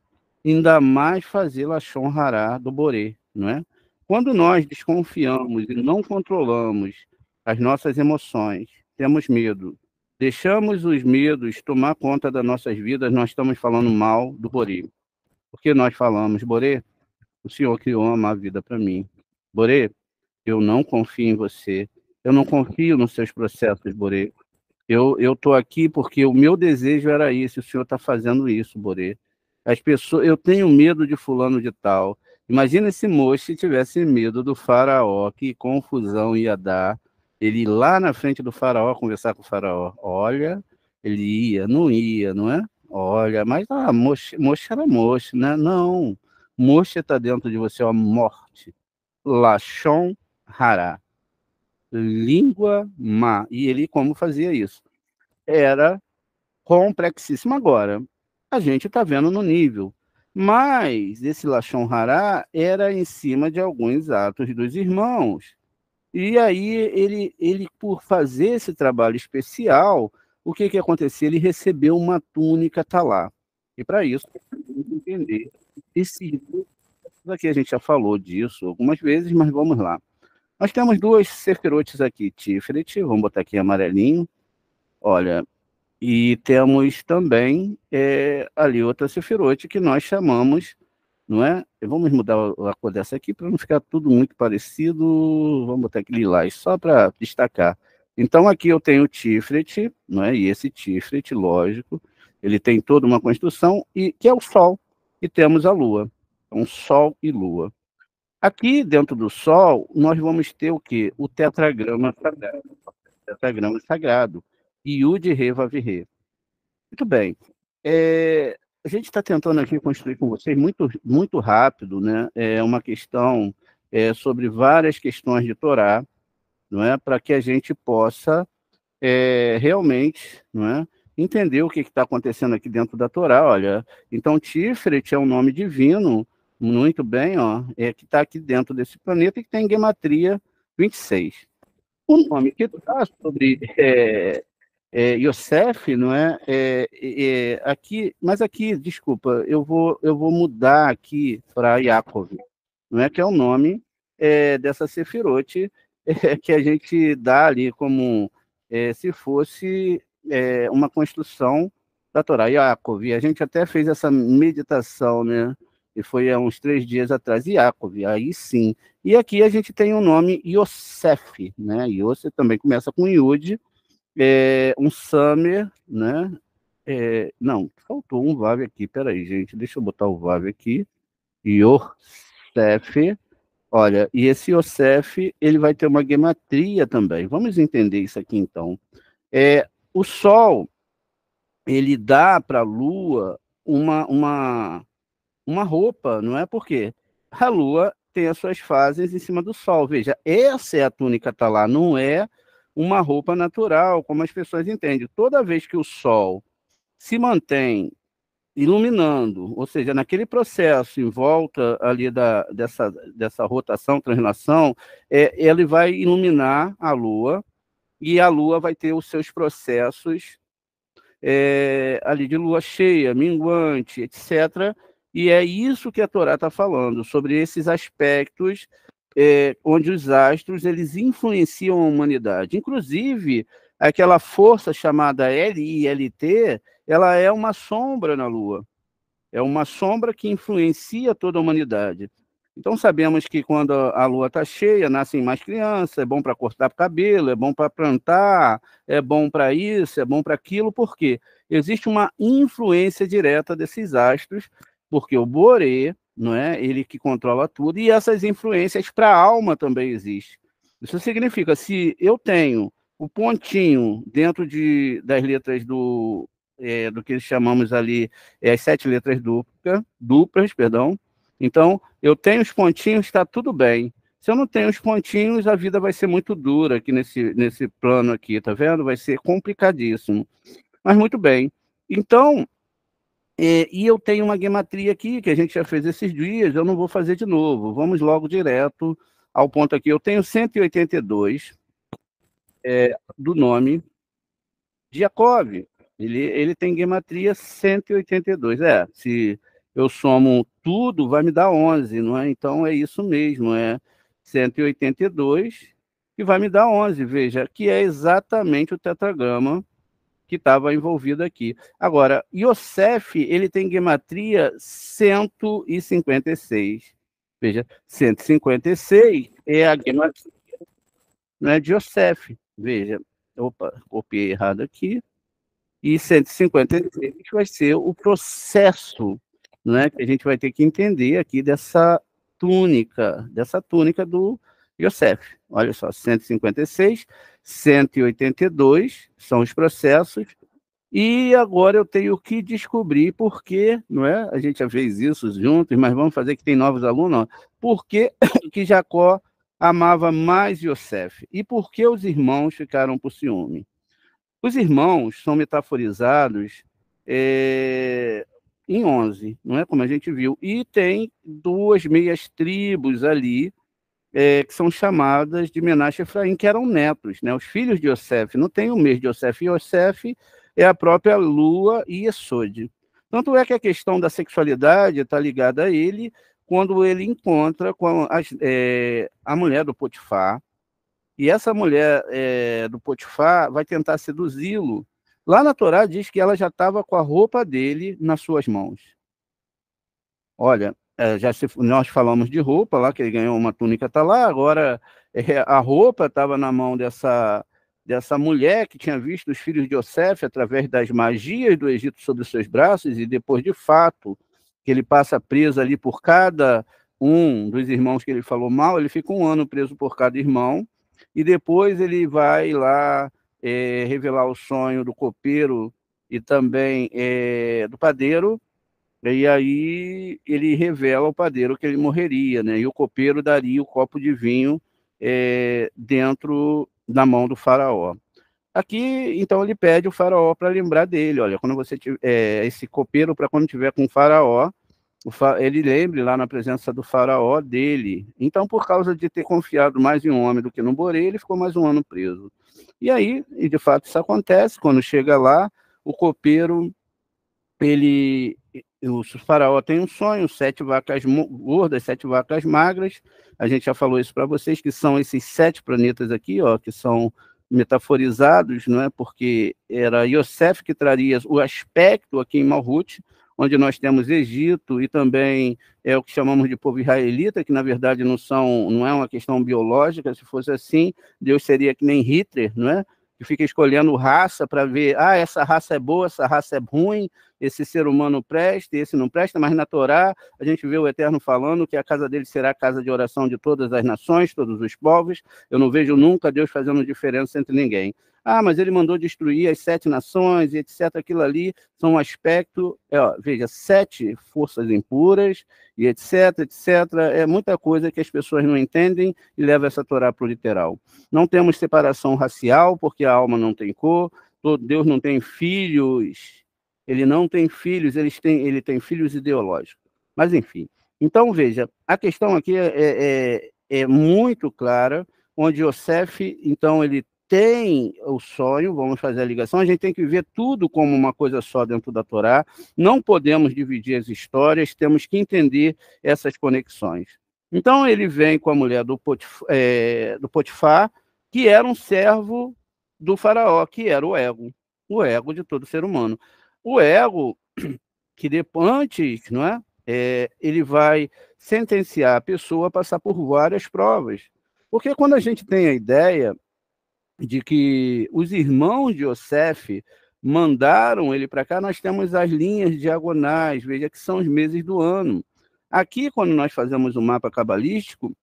Ainda mais fazer Lashon Hara do Boré, não é? Quando nós desconfiamos e não controlamos as nossas emoções, temos medo, deixamos os medos tomar conta das nossas vidas, nós estamos falando mal do Boré. Porque nós falamos, Boré, o Senhor criou uma vida para mim. Boré, eu não confio em você. Eu não confio nos seus processos, Boré. Eu estou aqui porque o meu desejo era isso, o senhor está fazendo isso, Boré. As pessoas, eu tenho medo de fulano de tal. Imagina esse moço se tivesse medo do faraó, que confusão ia dar. Ele ir lá na frente do faraó, conversar com o faraó. Olha, ele ia, não é? Olha, mas moça era moça, né? Não, moça está dentro de você, a morte. Lashon Hara. Língua má. E ele, como fazia isso? Era complexíssimo. Agora, a gente está vendo no nível. Mas esse Lashon Hara era em cima de alguns atos dos irmãos. E aí, ele por fazer esse trabalho especial, o que acontecia? Ele recebeu uma túnica talá. E para isso, entender. Esse aqui a gente já falou disso algumas vezes, mas vamos lá. Nós temos duas sefirotes aqui, Tiferet, vamos botar aqui amarelinho. Olha, e temos também ali outra sefirote que nós chamamos, não é? Vamos mudar a cor dessa aqui para não ficar tudo muito parecido. Vamos botar aqui lilás, só para destacar. Então aqui eu tenho o Tiferet, não é? E esse Tiferet, lógico, ele tem toda uma construção, que é o Sol, e temos a Lua. Então, Sol e Lua. Aqui, dentro do Sol, nós vamos ter o quê? O tetragrama sagrado. Tetragrama sagrado. Yud, Re, Vav, Re. Muito bem. A gente está tentando aqui construir com vocês muito, muito rápido, né? Uma questão sobre várias questões de Torá, não é? Para que a gente possa realmente, não é? Entender o que está acontecendo aqui dentro da Torá. Olha, então Tiferet é um nome divino, muito bem, ó, que está aqui dentro desse planeta e que tem gematria 26. O nome que está sobre Yosef, não é? Aqui, mas aqui, desculpa, eu vou mudar aqui para Yaakov, não é? Que é o nome dessa Sefirote que a gente dá ali como se fosse uma construção da Torá, Yaakov. E a gente até fez essa meditação, né? E foi há uns 3 dias atrás, Yaakov, aí sim. E aqui a gente tem o nome Yosef, né? Yosef também começa com Yud, um Samer, né? Não, faltou um Vav aqui, peraí, gente, deixa eu botar o Vav aqui. Yosef, olha, e esse Yosef, ele vai ter uma gematria também. Vamos entender isso aqui, então. O Sol, ele dá para a Lua uma roupa, não é? Porque a Lua tem as suas fases em cima do Sol. Veja, essa é a túnica talá, não é uma roupa natural, como as pessoas entendem. Toda vez que o Sol se mantém iluminando, ou seja, naquele processo em volta ali dessa rotação, translação, ele vai iluminar a Lua, e a Lua vai ter os seus processos ali de lua cheia, minguante, etc., e é isso que a Torá está falando, sobre esses aspectos onde os astros eles influenciam a humanidade. Inclusive, aquela força chamada LILT, ela é uma sombra na Lua. é uma sombra que influencia toda a humanidade. Então, sabemos que quando a lua está cheia, nascem mais crianças, é bom para cortar cabelo, é bom para plantar, é bom para isso, é bom para aquilo, por quê? Existe uma influência direta desses astros, porque o Boré, não é? Ele que controla tudo, e essas influências para a alma também existem. Isso significa, se eu tenho o pontinho dentro das letras do que chamamos ali, as 7 letras duplas, perdão. Então, eu tenho os pontinhos, está tudo bem. Se eu não tenho os pontinhos, a vida vai ser muito dura aqui nesse plano aqui, tá vendo? Vai ser complicadíssimo. Mas muito bem. Então, e eu tenho uma gematria aqui, que a gente já fez esses dias, eu não vou fazer de novo. Vamos logo direto ao ponto aqui. Eu tenho 182 do nome de Jacob. Ele tem gematria 182. Se eu somo tudo, vai me dar 11, não é? Então é isso mesmo, 182 que vai me dar 11, veja, que é exatamente o tetragrama que estava envolvido aqui. Agora, Yosef, ele tem gematria 156. Veja, 156 é a gematria, não é, de Yosef. Veja, opa, copiei errado aqui. E 156 vai ser o processo, né, que a gente vai ter que entender aqui dessa túnica do Yosef. Olha só, 156, 182 são os processos, e agora eu tenho que descobrir por que, não é? A gente já fez isso juntos, mas vamos fazer que tem novos alunos, ó. Por que Jacó amava mais Yosef? E por que os irmãos ficaram por ciúme? Os irmãos são metaforizados em 11, não é, como a gente viu, e tem 2 meias tribos ali, que são chamadas de Menaxe e Efraim, que eram netos, né? Os filhos de Yosef, não tem o mês de Yosef, e Yosef é a própria Lua e Esod. Tanto é que a questão da sexualidade está ligada a ele, quando ele encontra com a mulher do Potifar, e essa mulher do Potifar vai tentar seduzi-lo. Lá na Torá diz que ela já estava com a roupa dele nas suas mãos. Olha, nós falamos de roupa lá, que ele ganhou uma túnica, está lá, agora a roupa estava na mão dessa mulher que tinha visto os filhos de Yosef através das magias do Egito sobre os seus braços, e depois, de fato, que ele passa preso ali por cada um dos irmãos que ele falou mal, ele fica 1 ano preso por cada irmão, e depois ele vai lá revelar o sonho do copeiro e também do padeiro, e aí ele revela ao padeiro que ele morreria, né? E o copeiro daria o copo de vinho dentro da mão do faraó. Aqui, então, ele pede o faraó para lembrar dele. Olha, quando você tiver esse copeiro, para quando tiver com o faraó, ele lembre lá na presença do faraó dele. Então, por causa de ter confiado mais em um homem do que no Boré, ele ficou mais 1 ano preso. E aí, e de fato isso acontece, quando chega lá, o copeiro, o faraó tem um sonho, 7 vacas gordas, 7 vacas magras. A gente já falou isso para vocês, que são esses 7 planetas aqui, ó, que são metaforizados, não é? Porque era Yosef que traria o aspecto aqui em Malhut, onde nós temos Egito e também o que chamamos de povo israelita, que na verdade não é uma questão biológica. Se fosse assim, Deus seria que nem Hitler, não é? Que fica escolhendo raça para ver, essa raça é boa, essa raça é ruim, esse ser humano presta, esse não presta, mas na Torá a gente vê o Eterno falando que a casa dele será a casa de oração de todas as nações, todos os povos. Eu não vejo nunca Deus fazendo diferença entre ninguém. Mas ele mandou destruir as 7 nações, e etc. Aquilo ali são um aspecto, veja, 7 forças impuras, e etc, etc. É muita coisa que as pessoas não entendem e levam essa Torá para o literal. Não temos separação racial, porque a alma não tem cor, Deus não tem filhos, ele não tem filhos, ele tem filhos ideológicos. Mas, enfim. Então, veja, a questão aqui é muito clara, onde Yosef, então, ele tem o sonho, vamos fazer a ligação, a gente tem que ver tudo como uma coisa só dentro da Torá, não podemos dividir as histórias, temos que entender essas conexões. Então, ele vem com a mulher do Potifar, que era um servo do faraó, que era o ego de todo ser humano. O ego, que depois, antes, não é? Ele vai sentenciar a pessoa a passar por várias provas. Porque quando a gente tem a ideia de que os irmãos de Yosef mandaram ele para cá, nós temos as linhas diagonais, veja que são os meses do ano. Aqui, quando nós fazemos o mapa cabalístico,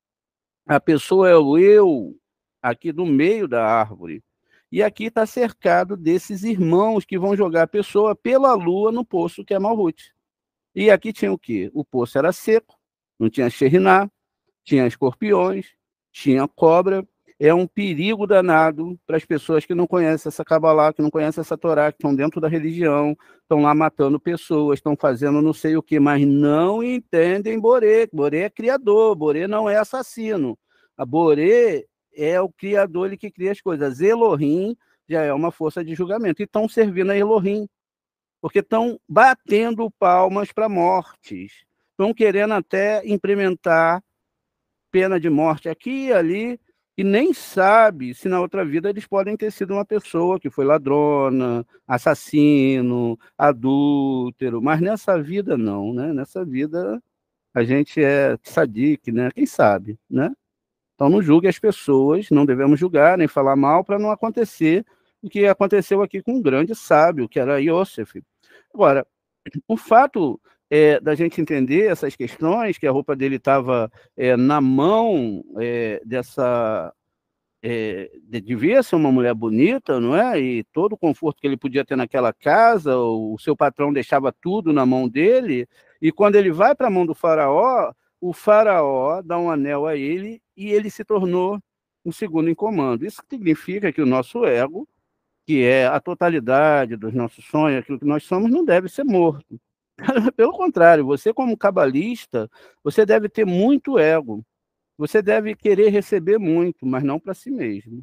a pessoa é o eu, aqui do meio da árvore. E aqui está cercado desses irmãos que vão jogar a pessoa pela lua no poço que é Malhut. E aqui tinha o quê? O poço era seco, não tinha xeriná, tinha escorpiões, tinha cobra. É um perigo danado para as pessoas que não conhecem essa Kabbalah, que não conhecem essa Torá, que estão dentro da religião, estão lá matando pessoas, estão fazendo não sei o quê, mas não entendem Boré. Boré é criador, Boré não é assassino. A Boré é o criador, ele que cria as coisas. Elohim já é uma força de julgamento. E estão servindo a Elohim, porque estão batendo palmas para mortes. Estão querendo até implementar pena de morte aqui e ali, e nem sabe se na outra vida eles podem ter sido uma pessoa que foi ladrona, assassino, adúltero, mas nessa vida não, né? Nessa vida a gente é sadique, né? Quem sabe, né? Então não julgue as pessoas, não devemos julgar nem falar mal para não acontecer o que aconteceu aqui com um grande sábio, que era Yosef. Agora, o fato da gente entender essas questões, que a roupa dele estava na mão dessa... devia ser uma mulher bonita, não é? E todo o conforto que ele podia ter naquela casa, o seu patrão deixava tudo na mão dele, e quando ele vai para a mão do faraó, o faraó dá um anel a ele e ele se tornou o segundo em comando. Isso significa que o nosso ego, que é a totalidade dos nossos sonhos, aquilo que nós somos, não deve ser morto. Pelo contrário, você como cabalista, você deve ter muito ego. Você deve querer receber muito, mas não para si mesmo.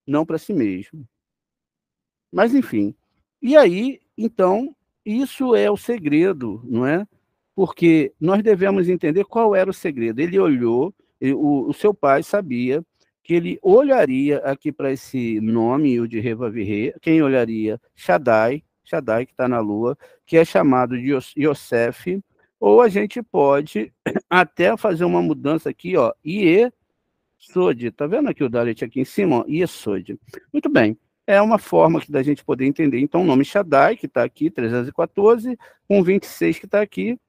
Não para si mesmo. Mas, enfim. E aí, então, isso é o segredo, não é? Porque nós devemos entender qual era o segredo. Ele olhou, o seu pai sabia que ele olharia aqui para esse nome, o de Revavirê, quem olharia? Shaddai, Shaddai que está na lua, que é chamado de Yosef, ou a gente pode até fazer uma mudança aqui, ó, Iesod. Tá vendo aqui o Dalet aqui em cima? Ó, Iesod. Muito bem. É uma forma da gente poder entender. Então, o nome Shaddai, que está aqui, 314, com 26 que está aqui.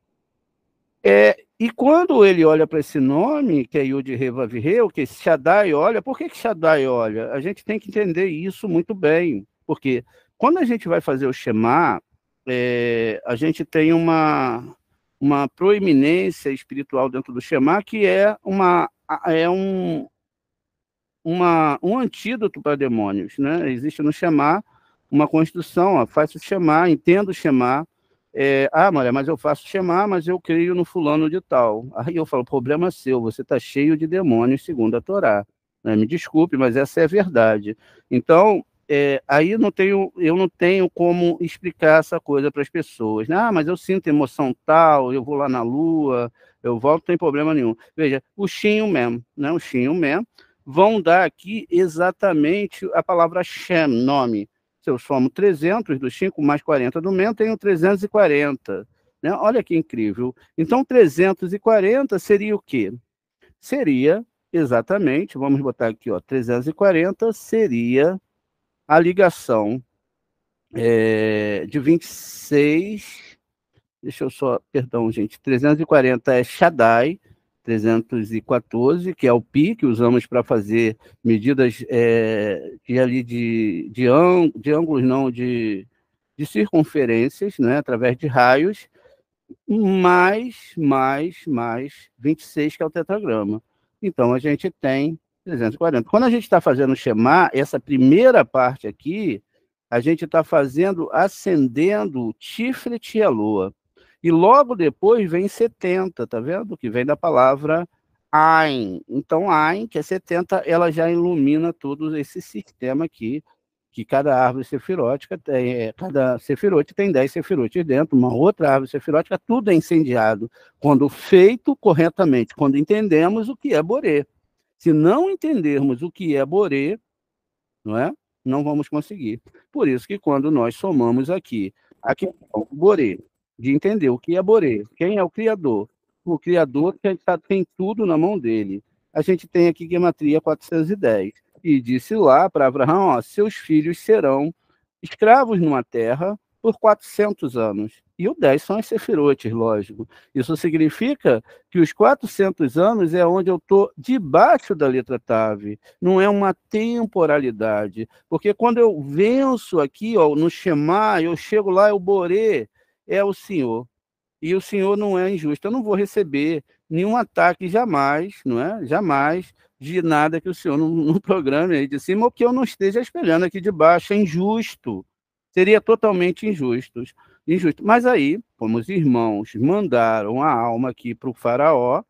E quando ele olha para esse nome, que é Yud Revavirê, o que Shaddai olha, por que Shaddai olha? A gente tem que entender isso muito bem, porque quando a gente vai fazer o Shema, a gente tem uma proeminência espiritual dentro do Shema, que é um antídoto para demônios, né? Existe no Shema uma construção, ó, faz o Shema, entenda o Shema, Maria, mas eu faço Shema, mas eu creio no fulano de tal. Aí eu falo, problema seu, você está cheio de demônios segundo a Torá. Né? Me desculpe, mas essa é a verdade. Então, aí eu não tenho como explicar essa coisa para as pessoas. Ah, mas eu sinto emoção tal, eu vou lá na lua, eu volto, não tem problema nenhum. Veja, o Shin e o Mem, né? O Shin e o Mem vão dar aqui exatamente a palavra Shem, nome. Se eu somo 300 do 5 mais 40 do MEN, tenho 340. Né? Olha que incrível. Então, 340 seria o quê? Seria exatamente, vamos botar aqui, ó, 340 seria a ligação de 26. Deixa eu só, perdão, gente. 340 é Shaddai, 314, que é o pi que usamos para fazer medidas de ângulos, não, de circunferências, né, através de raios, mais 26, que é o tetragrama. Então, a gente tem 340. Quando a gente está fazendo o Shema, essa primeira parte aqui, a gente está fazendo, acendendo Tiferet e a lua. E logo depois vem 70, tá vendo? Que vem da palavra Ain. Então, Ain, que é 70, ela já ilumina todo esse sistema aqui, que cada árvore sefirótica tem, cada sefirote tem 10 sefirotes dentro, uma outra árvore sefirótica, tudo é incendiado, quando feito corretamente, quando entendemos o que é Boré. Se não entendermos o que é Boré, não é? Não vamos conseguir. Por isso que quando nós somamos aqui Boré, de entender o que é Boré, quem é o Criador. O Criador tem tudo na mão dele. A gente tem aqui Gematria 410. E disse lá para Abraão, ó, seus filhos serão escravos numa terra por 400 anos. E o 10 são as sefirotes, lógico. Isso significa que os 400 anos é onde eu estou debaixo da letra Tave. Não é uma temporalidade. Porque quando eu venço aqui, ó, no Shema, eu chego lá, é o Boré, é o Senhor. E o Senhor não é injusto. Eu não vou receber nenhum ataque jamais, não é? Jamais, de nada que o Senhor não programe aí de cima, ou que eu não esteja espelhando aqui de baixo. É injusto. Seria totalmente injusto. Mas aí, como os irmãos mandaram a alma aqui para o faraó,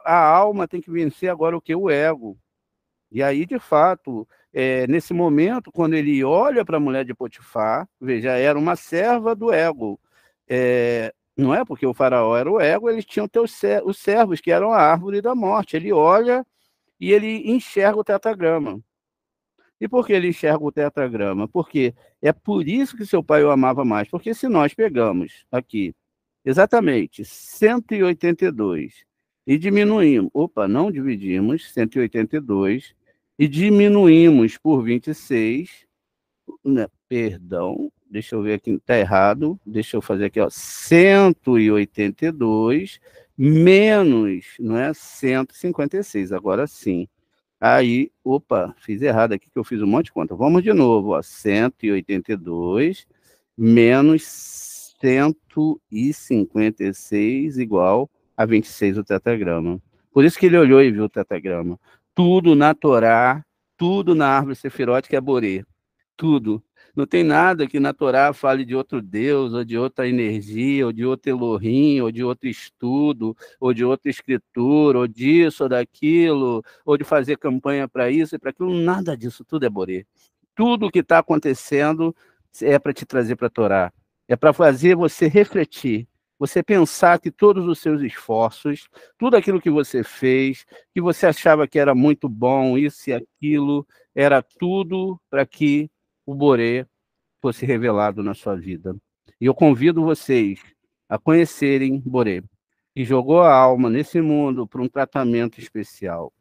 a alma tem que vencer agora o que? O ego. E aí, de fato, nesse momento, quando ele olha para a mulher de Potifar, veja, era uma serva do ego. Não é porque o faraó era o ego, eles tinham os servos, que eram a árvore da morte. Ele olha e ele enxerga o tetragrama. E por que ele enxerga o tetragrama? Porque é por isso que seu pai o amava mais. Porque se nós pegamos aqui, exatamente, 182, e diminuímos, não dividimos 182, e diminuímos por 26, né, perdão, deixa eu ver aqui, está errado, deixa eu fazer aqui, ó, 182 menos, não é, 156, agora sim. Aí, fiz errado aqui, que eu fiz um monte de conta. Vamos de novo, ó, 182 menos 156 igual a 26 o tetragrama. Por isso que ele olhou e viu o tetragrama. Tudo na Torá, tudo na árvore sefirótica é Boré. Tudo. Não tem nada que na Torá fale de outro Deus, ou de outra energia, ou de outro Elohim, ou de outro estudo, ou de outra escritura, ou disso, ou daquilo, ou de fazer campanha para isso e para aquilo. Nada disso, tudo é Boré. Tudo o que está acontecendo é para te trazer para a Torá. É para fazer você refletir, você pensar que todos os seus esforços, tudo aquilo que você fez, que você achava que era muito bom, isso e aquilo, era tudo para que o Boré fosse revelado na sua vida. E eu convido vocês a conhecerem Boré, que jogou a alma nesse mundo para um tratamento especial.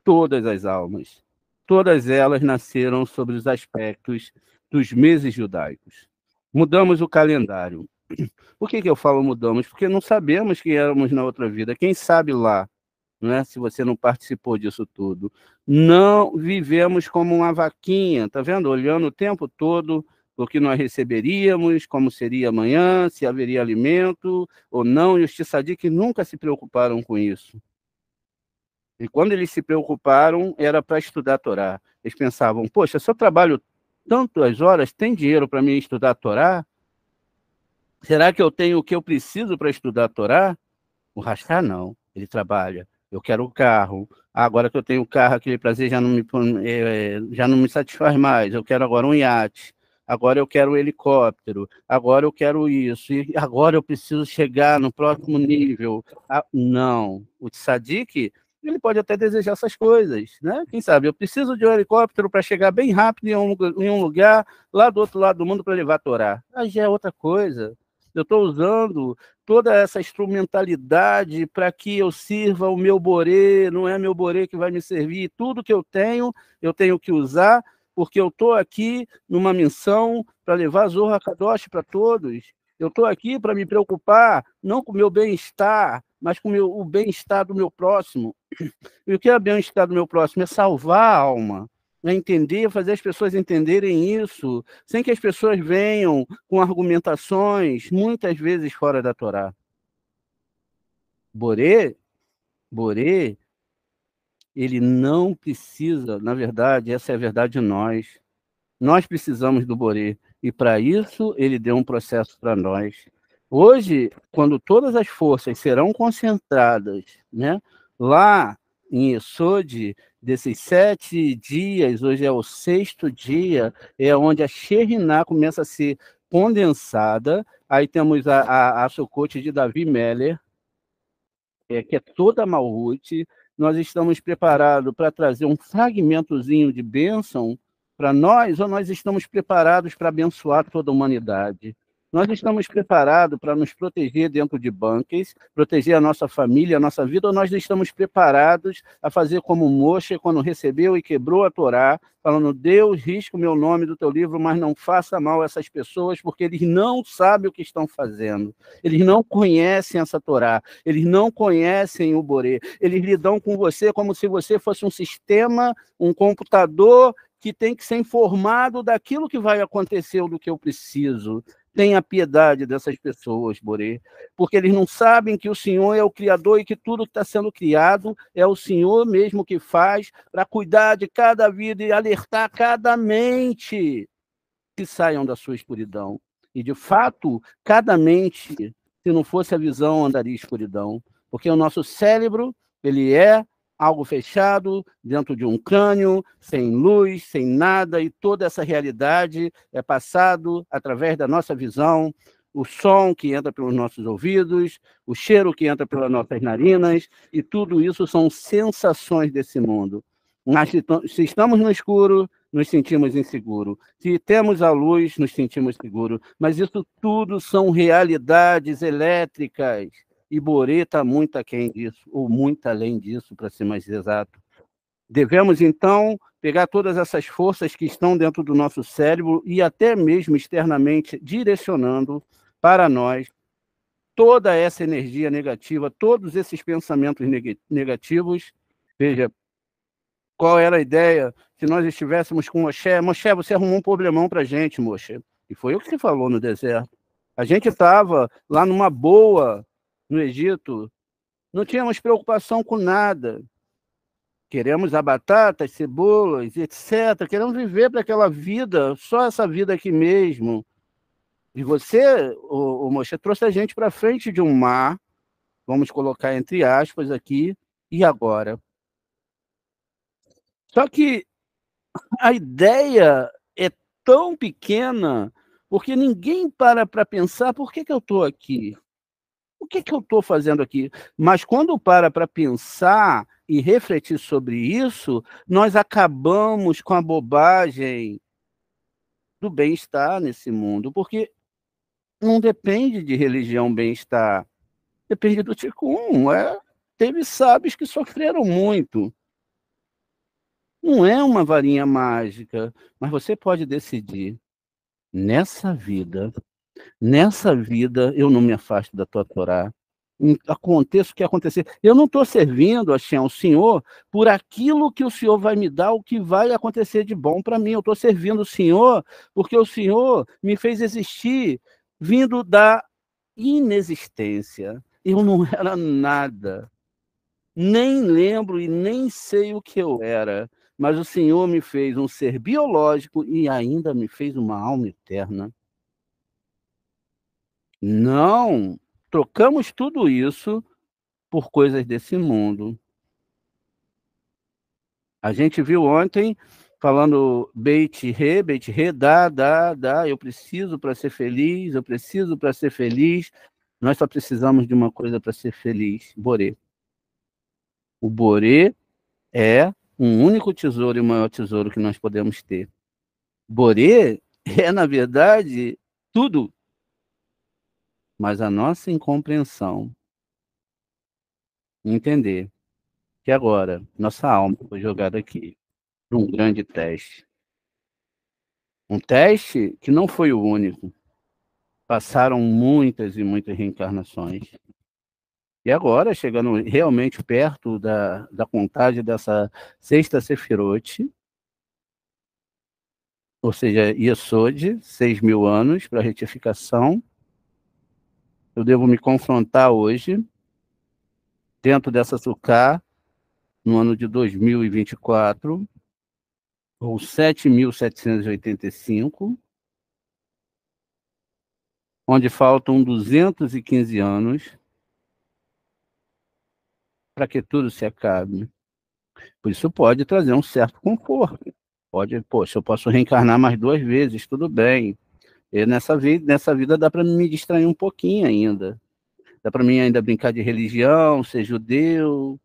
Todas as almas, todas elas nasceram sobre os aspectos dos meses judaicos. Mudamos o calendário. Por que eu falo mudamos? Porque não sabemos quem éramos na outra vida. Quem sabe lá, não é? Se você não participou disso tudo. Não vivemos como uma vaquinha, tá vendo? Olhando o tempo todo o que nós receberíamos, como seria amanhã, se haveria alimento ou não, e os tzadik nunca se preocuparam com isso. E quando eles se preocuparam, era para estudar a Torá. Eles pensavam, poxa, se eu trabalho tantas horas, tem dinheiro para mim estudar a Torá? Será que eu tenho o que eu preciso para estudar a Torá? O Rascar não, ele trabalha. Eu quero o carro. Agora que eu tenho o carro, aquele prazer já não me satisfaz mais. Eu quero agora um iate. Agora eu quero um helicóptero. Agora eu quero isso. E agora eu preciso chegar no próximo nível. Não. O tzadik, ele pode até desejar essas coisas, né? Quem sabe? Eu preciso de um helicóptero para chegar bem rápido em um lugar lá do outro lado do mundo para levar a Torá. Aí já é outra coisa. Eu estou usando toda essa instrumentalidade para que eu sirva o meu Boré, não é meu Boré que vai me servir. Tudo que eu tenho que usar, porque eu estou aqui numa missão para levar Zohar Kadosh para todos. Eu estou aqui para me preocupar, não com o meu bem-estar, mas com o bem-estar do meu próximo. E o que é o bem-estar do meu próximo? É salvar a alma. É entender, fazer as pessoas entenderem isso, sem que as pessoas venham com argumentações, muitas vezes fora da Torá. Boré, ele não precisa, na verdade, essa é a verdade de nós. Nós precisamos do Boré, e para isso ele deu um processo para nós. Hoje, quando todas as forças serão concentradas, né, lá em Yesod, desses 7 dias, hoje é o 6º dia, é onde a Sheriná começa a ser condensada. Aí temos a Sukkot de Davi Meller, que é toda Malhut. Nós estamos preparados para trazer um fragmentozinho de bênção para nós, ou nós estamos preparados para abençoar toda a humanidade? Nós estamos preparados para nos proteger dentro de bunkers, proteger a nossa família, a nossa vida, ou nós estamos preparados a fazer como Moshe, quando recebeu e quebrou a Torá, falando: Deus, risca o meu nome do teu livro, mas não faça mal a essas pessoas, porque eles não sabem o que estão fazendo. Eles não conhecem essa Torá, eles não conhecem o Boré, eles lidam com você como se você fosse um sistema, um computador que tem que ser informado daquilo que vai acontecer ou do que eu preciso. Tenha piedade dessas pessoas, Boré, porque eles não sabem que o Senhor é o Criador e que tudo que está sendo criado é o Senhor mesmo que faz, para cuidar de cada vida e alertar cada mente que saiam da sua escuridão. E, de fato, cada mente, se não fosse a visão, andaria em escuridão, porque o nosso cérebro, ele é algo fechado, dentro de um crânio, sem luz, sem nada, e toda essa realidade é passado através da nossa visão, o som que entra pelos nossos ouvidos, o cheiro que entra pelas nossas narinas, e tudo isso são sensações desse mundo. Mas se estamos no escuro, nos sentimos inseguros. Se temos a luz, nos sentimos seguros. Mas isso tudo são realidades elétricas. E Boré está muito aquém disso, ou muito além disso, para ser mais exato. Devemos, então, pegar todas essas forças que estão dentro do nosso cérebro e até mesmo externamente direcionando para nós toda essa energia negativa, todos esses pensamentos negativos. Veja, qual era a ideia se nós estivéssemos com Moshe? Moshe, você arrumou um problemão para a gente, Moshe. E foi o que você falou no deserto. A gente estava lá numa boa, no Egito, não tínhamos preocupação com nada. Queremos a batata, as cebolas, etc. Queremos viver para aquela vida, só essa vida aqui mesmo. E você, o Moshe, trouxe a gente para frente de um mar, vamos colocar entre aspas aqui, e agora? Só que a ideia é tão pequena, porque ninguém para pensar por que eu estou aqui. O que eu estou fazendo aqui? Mas quando para pensar e refletir sobre isso, nós acabamos com a bobagem do bem-estar nesse mundo, porque não depende de religião bem-estar, depende do Tikkun. Teve sábios que sofreram muito. Não é uma varinha mágica, mas você pode decidir, nessa vida eu não me afasto da tua Torá. Aconteça o que acontecer. Eu não estou servindo, Hashem, ao Senhor por aquilo que o Senhor vai me dar, o que vai acontecer de bom para mim. Eu estou servindo o Senhor porque o Senhor me fez existir vindo da inexistência. Eu não era nada. Nem lembro e nem sei o que eu era. Mas o Senhor me fez um ser biológico e ainda me fez uma alma eterna. Não trocamos tudo isso por coisas desse mundo. A gente viu ontem falando Beit Re, dá, eu preciso para ser feliz, eu preciso para ser feliz. Nós só precisamos de uma coisa para ser feliz, Boré. O Boré é um único tesouro e o maior tesouro que nós podemos ter. Boré é, na verdade, tudo. Mas a nossa incompreensão, entender que agora nossa alma foi jogada aqui para um grande teste. Um teste que não foi o único. Passaram muitas e muitas reencarnações. E agora, chegando realmente perto da contagem dessa sexta Sefirote, ou seja, Yesod, 6.000 anos para retificação, eu devo me confrontar hoje, dentro dessa Sukkah, no ano de 2024, ou 7.785, onde faltam 215 anos para que tudo se acabe. Por isso pode trazer um certo conforto. Pode, poxa, eu posso reencarnar mais 2 vezes, tudo bem. E nessa vida dá para me distrair um pouquinho ainda. Dá para mim ainda brincar de religião, ser judeu.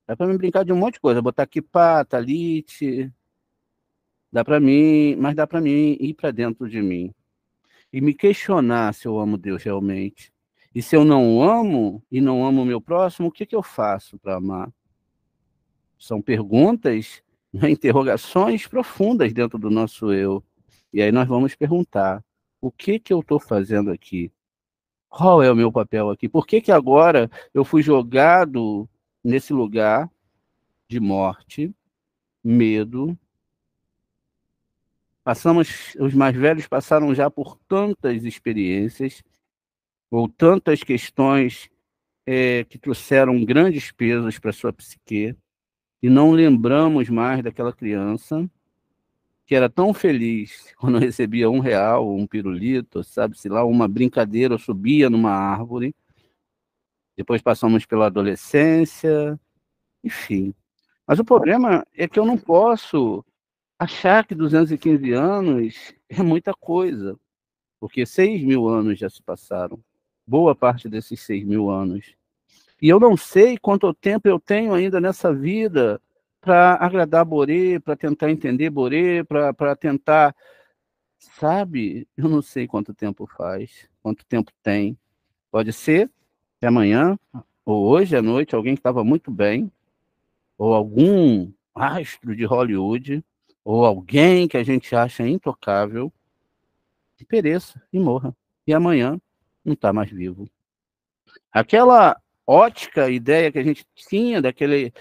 Dá para mim brincar de um monte de coisa, botar kippah, talite. Dá para mim, mas dá para mim ir para dentro de mim. e me questionar se eu amo Deus realmente. E se eu não amo e não amo o meu próximo, o que que eu faço para amar? São perguntas, né, interrogações profundas dentro do nosso eu. E aí nós vamos perguntar: o que que eu estou fazendo aqui? Qual é o meu papel aqui? Por que que agora eu fui jogado nesse lugar de morte, medo? Os mais velhos passaram já por tantas experiências, ou tantas questões que trouxeram grandes pesos para a sua psique, e não lembramos mais daquela criança que era tão feliz quando recebia R$ 1, um pirulito, sabe-se lá, uma brincadeira, ou subia numa árvore. Depois passamos pela adolescência, enfim. Mas o problema é que eu não posso achar que 215 anos é muita coisa, porque 6.000 anos já se passaram, boa parte desses 6.000 anos. E eu não sei quanto tempo eu tenho ainda nessa vida para agradar Borê, para tentar entender Borê, para tentar, sabe? Eu não sei quanto tempo faz, quanto tempo tem. Pode ser que amanhã, ou hoje à noite, alguém que estava muito bem, ou algum astro de Hollywood, ou alguém que a gente acha intocável, que pereça e morra. E amanhã não está mais vivo. Aquela ótica ideia que a gente tinha daquele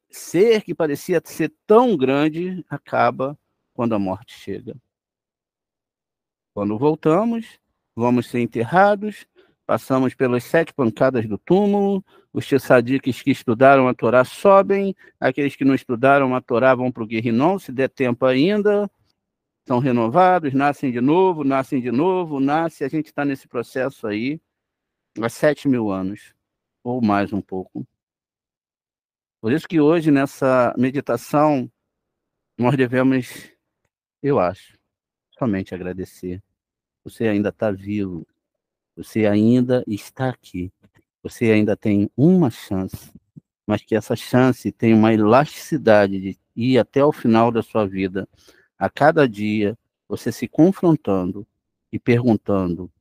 ser que parecia ser tão grande, acaba quando a morte chega. Quando voltamos, vamos ser enterrados, passamos pelas 7 pancadas do túmulo, os tzaddikes que estudaram a Torá sobem, aqueles que não estudaram a Torá vão para o Guerrinom, se der tempo ainda, são renovados, nascem de novo, nasce, a gente está nesse processo aí há 7.000 anos, ou mais um pouco. Por isso que hoje, nessa meditação, nós devemos, eu acho, somente agradecer. Você ainda está vivo, você ainda está aqui, você ainda tem uma chance, mas que essa chance tem uma elasticidade de ir até o final da sua vida. A cada dia, você se confrontando e perguntando: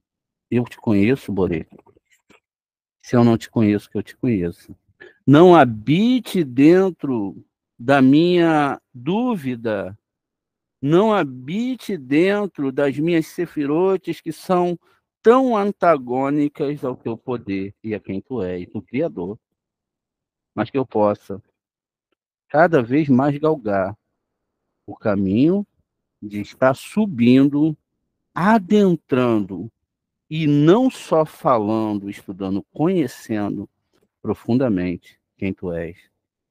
eu te conheço, Borê? Se eu não te conheço, que eu te conheço. Não habite dentro da minha dúvida, não habite dentro das minhas sefirotes que são tão antagônicas ao teu poder e a quem tu és, o Criador, mas que eu possa cada vez mais galgar o caminho de estar subindo, adentrando e não só falando, estudando, conhecendo profundamente quem tu és.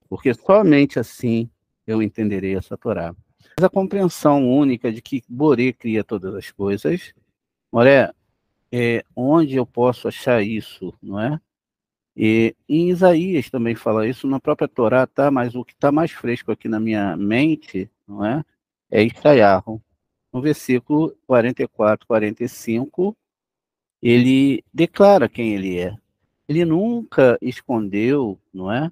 Porque somente assim eu entenderei essa Torá. Mas a compreensão única de que Boré cria todas as coisas, olha, onde eu posso achar isso, não é? E em Isaías também fala isso, na própria Torá, tá? Mas o que está mais fresco aqui na minha mente, não é? É Isaiah, no versículo 44, 45, ele declara quem ele é. Ele nunca escondeu, não é?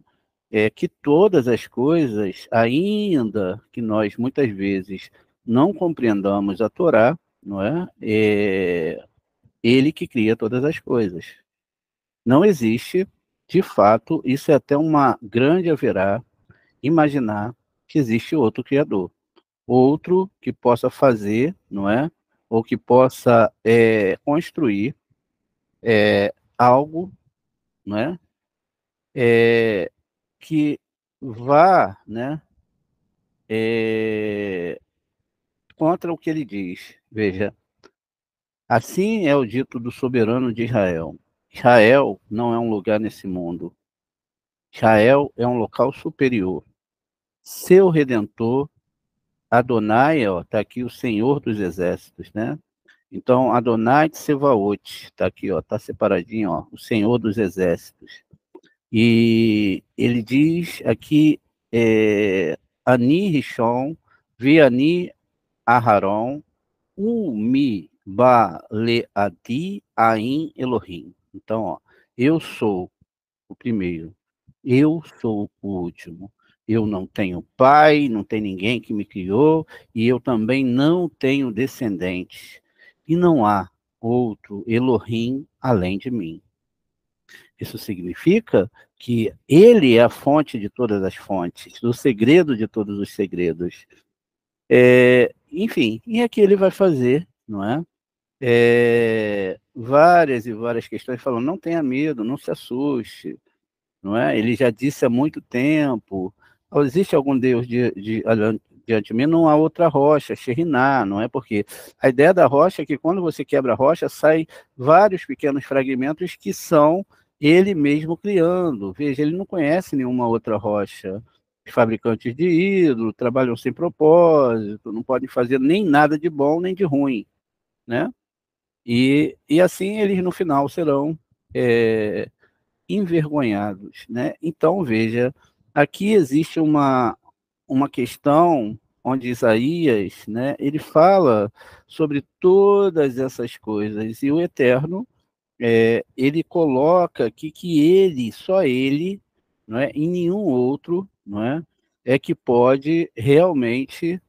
Que todas as coisas, ainda que nós muitas vezes não compreendamos a Torá, não é? É ele que cria todas as coisas. Não existe, de fato, isso é até uma grande haverá, imaginar que existe outro Criador. Outro que possa fazer, não é? Ou que possa construir algo, não é? Que vá, né? Contra o que ele diz. Veja, assim é o dito do soberano de Israel. Israel não é um lugar nesse mundo. Israel é um local superior. Seu Redentor, Adonai, ó, tá aqui o Senhor dos Exércitos, né? Então, Adonai Tsevaot, tá aqui, ó, tá separadinho, ó, o Senhor dos Exércitos. E ele diz aqui, Ani Rishon, Vi Ani Aharon, Umi Ba Leadi Ain Elohim. Então, ó, eu sou o primeiro, eu sou o último. Eu não tenho pai, não tem ninguém que me criou, e eu também não tenho descendentes. e não há outro Elohim além de mim. Isso significa que ele é a fonte de todas as fontes, o segredo de todos os segredos. Enfim, e aqui ele vai fazer, não é? Várias e várias questões falando, não tenha medo, não se assuste, não é? Ele já disse há muito tempo, existe algum Deus diante de mim, não há outra rocha, Sheriná, não é? Porque a ideia da rocha é que quando você quebra a rocha, sai vários pequenos fragmentos que são ele mesmo criando. Veja, ele não conhece nenhuma outra rocha. Os fabricantes de ídolo trabalham sem propósito, não podem fazer nem nada de bom nem de ruim, né? E assim eles no final serão envergonhados, né? Então, veja, aqui existe uma questão onde Isaías, né, ele fala sobre todas essas coisas, e o Eterno, ele coloca aqui que ele, só ele, não é, e nenhum outro, não é que pode realmente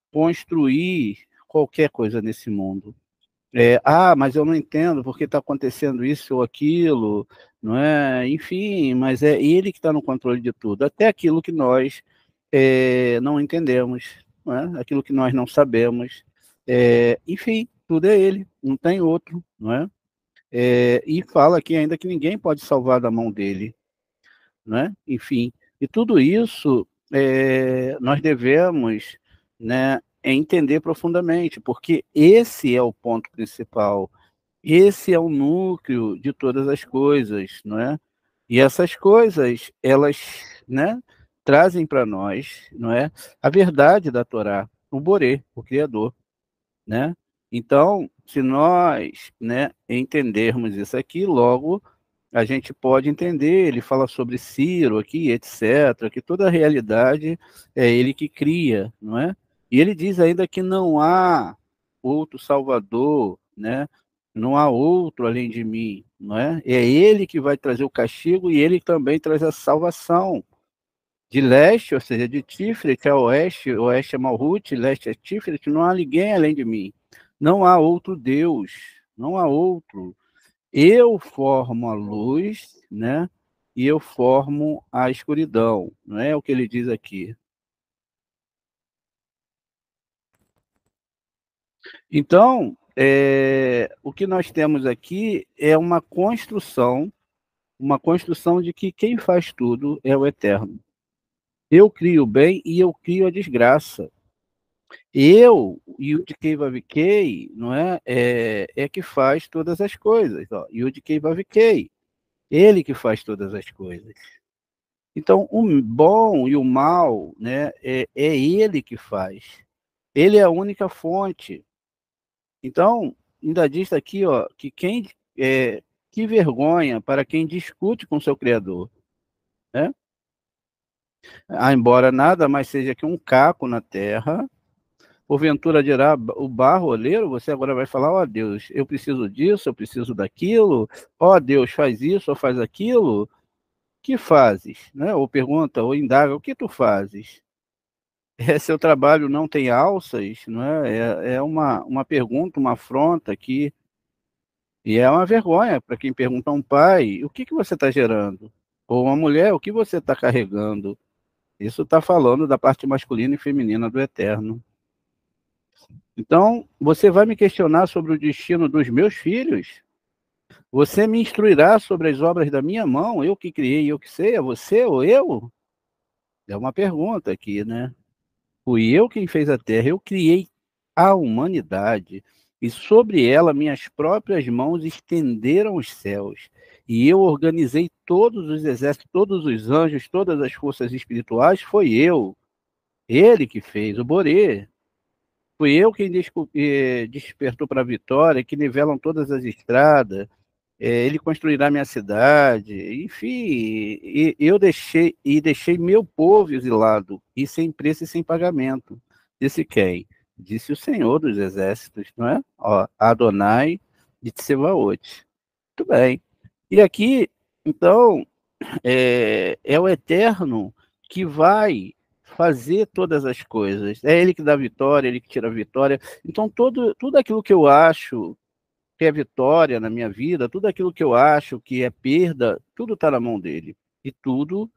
construir qualquer coisa nesse mundo. Mas eu não entendo porque está acontecendo isso ou aquilo, não é? Enfim, mas é ele que está no controle de tudo, até aquilo que nós não entendemos, não é? Aquilo que nós não sabemos. Enfim, tudo é ele, não tem outro, não é? E fala aqui ainda que ninguém pode salvar da mão dele, né? Enfim, e tudo isso nós devemos, né, entender profundamente, porque esse é o ponto principal, esse é o núcleo de todas as coisas, não é? E essas coisas, elas, né, trazem para nós, não é, a verdade da Torá, o Boré, o Criador, né? Então, se nós, né, entendermos isso aqui, logo a gente pode entender, ele fala sobre Ciro aqui, etc., que toda a realidade é ele que cria, não é? E ele diz ainda que não há outro Salvador, né? Não há outro além de mim, não é? É ele que vai trazer o castigo e ele também traz a salvação. De leste, ou seja, de Tiferet a oeste, oeste é Malhut, leste é Tiferet, não há ninguém além de mim. Não há outro Deus, não há outro. Eu formo a luz, né? E eu formo a escuridão, não é o que ele diz aqui. Então, o que nós temos aqui é uma construção de que quem faz tudo é o Eterno. Eu crio o bem e eu crio a desgraça. Eu e o de quem Vaviquei, não é? É que faz todas as coisas. Ó. E o de quem Vaviquei, ele que faz todas as coisas. Então, o bom e o mal, né, é ele que faz. Ele é a única fonte. Então, ainda diz aqui, ó, que vergonha para quem discute com seu Criador, né? Embora nada mais seja que um caco na terra, porventura dirá o barro oleiro, você agora vai falar, ó Deus, eu preciso disso, eu preciso daquilo, ó Deus, faz isso ou faz aquilo, que fazes? Né? Ou pergunta, ou indaga, o que tu fazes? Seu trabalho não tem alças? Não é? É uma pergunta, uma afronta aqui, e é uma vergonha para quem pergunta a um pai, o que você está gerando? Ou uma mulher, o que você está carregando? Isso está falando da parte masculina e feminina do Eterno. Então, você vai me questionar sobre o destino dos meus filhos? Você me instruirá sobre as obras da minha mão? Eu que criei, eu que sei, é você ou eu? É uma pergunta aqui, né? Fui eu quem fez a terra, eu criei a humanidade, e sobre ela minhas próprias mãos estenderam os céus. E eu organizei todos os exércitos, todos os anjos, todas as forças espirituais, foi eu. Ele que fez, o Borê. Fui eu quem despertou para a vitória, que nivelam todas as estradas. Ele construirá minha cidade. Enfim, eu deixei meu povo exilado, e sem preço e sem pagamento. Disse quem? Disse o Senhor dos Exércitos, não é? Ó, Adonai de Tsebaote. Muito bem. E aqui, então, é o Eterno que vai fazer todas as coisas. É Ele que dá a vitória, Ele que tira a vitória. Então, tudo aquilo que eu acho que é vitória na minha vida, tudo aquilo que eu acho que é perda, tudo está na mão dele. E tudo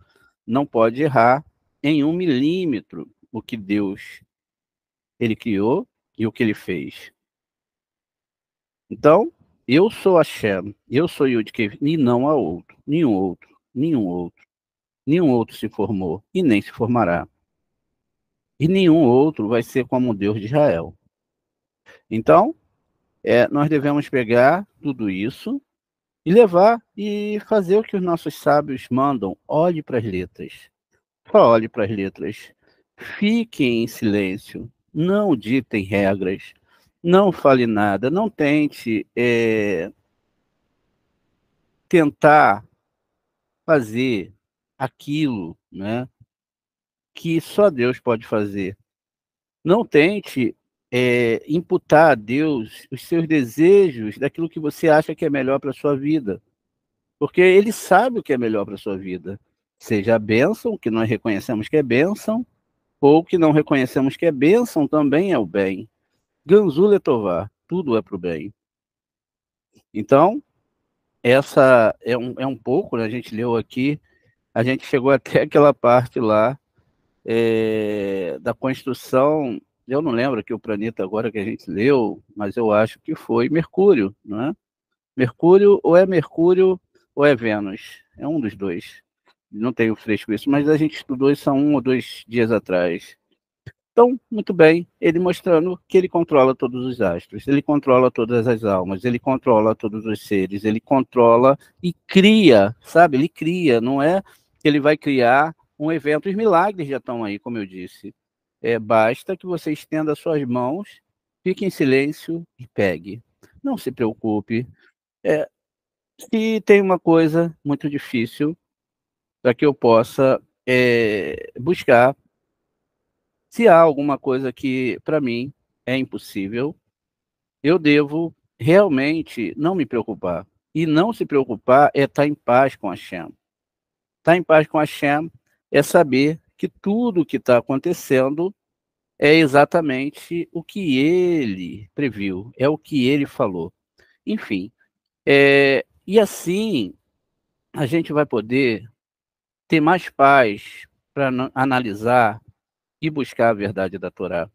não pode errar em 1 milímetro o que Deus ele criou e o que ele fez. Então, eu sou Hashem, eu sou Yud-Kei, e não há outro, nenhum outro, nenhum outro. Nenhum outro se formou e nem se formará. E nenhum outro vai ser como o Deus de Israel. Então, nós devemos pegar tudo isso e levar e fazer o que os nossos sábios mandam. Olhe para as letras. Só olhe para as letras. Fiquem em silêncio. Não ditem regras. Não fale nada. Não tente tentar fazer aquilo, né, que só Deus pode fazer. Não tente imputar a Deus os seus desejos daquilo que você acha que é melhor para a sua vida. Porque Ele sabe o que é melhor para a sua vida. Seja a bênção, que nós reconhecemos que é bênção, ou que não reconhecemos que é bênção, também é o bem. Ganzu Letová, tudo é para o bem. Então, essa é um pouco, né, a gente leu aqui, a gente chegou até aquela parte lá da construção. Eu não lembro aqui o planeta agora que a gente leu, mas eu acho que foi Mercúrio, não é? Mercúrio ou é Vênus. É um dos dois. Não tenho fresco isso, mas a gente estudou isso há 1 ou 2 dias atrás. Então, muito bem, ele mostrando que ele controla todos os astros, ele controla todas as almas, ele controla todos os seres, ele controla e cria, sabe? Ele cria, não é que ele vai criar um evento. Os milagres já estão aí, como eu disse. Basta que você estenda as suas mãos, fique em silêncio e pegue. Não se preocupe. Se tem uma coisa muito difícil para que eu possa buscar, se há alguma coisa que para mim é impossível, eu devo realmente não me preocupar. E não se preocupar é estar em paz com a Hashem. Estar em paz com a Hashem é saber que tudo o que está acontecendo é exatamente o que ele previu, é o que ele falou. Enfim, e assim a gente vai poder ter mais paz para analisar e buscar a verdade da Torá.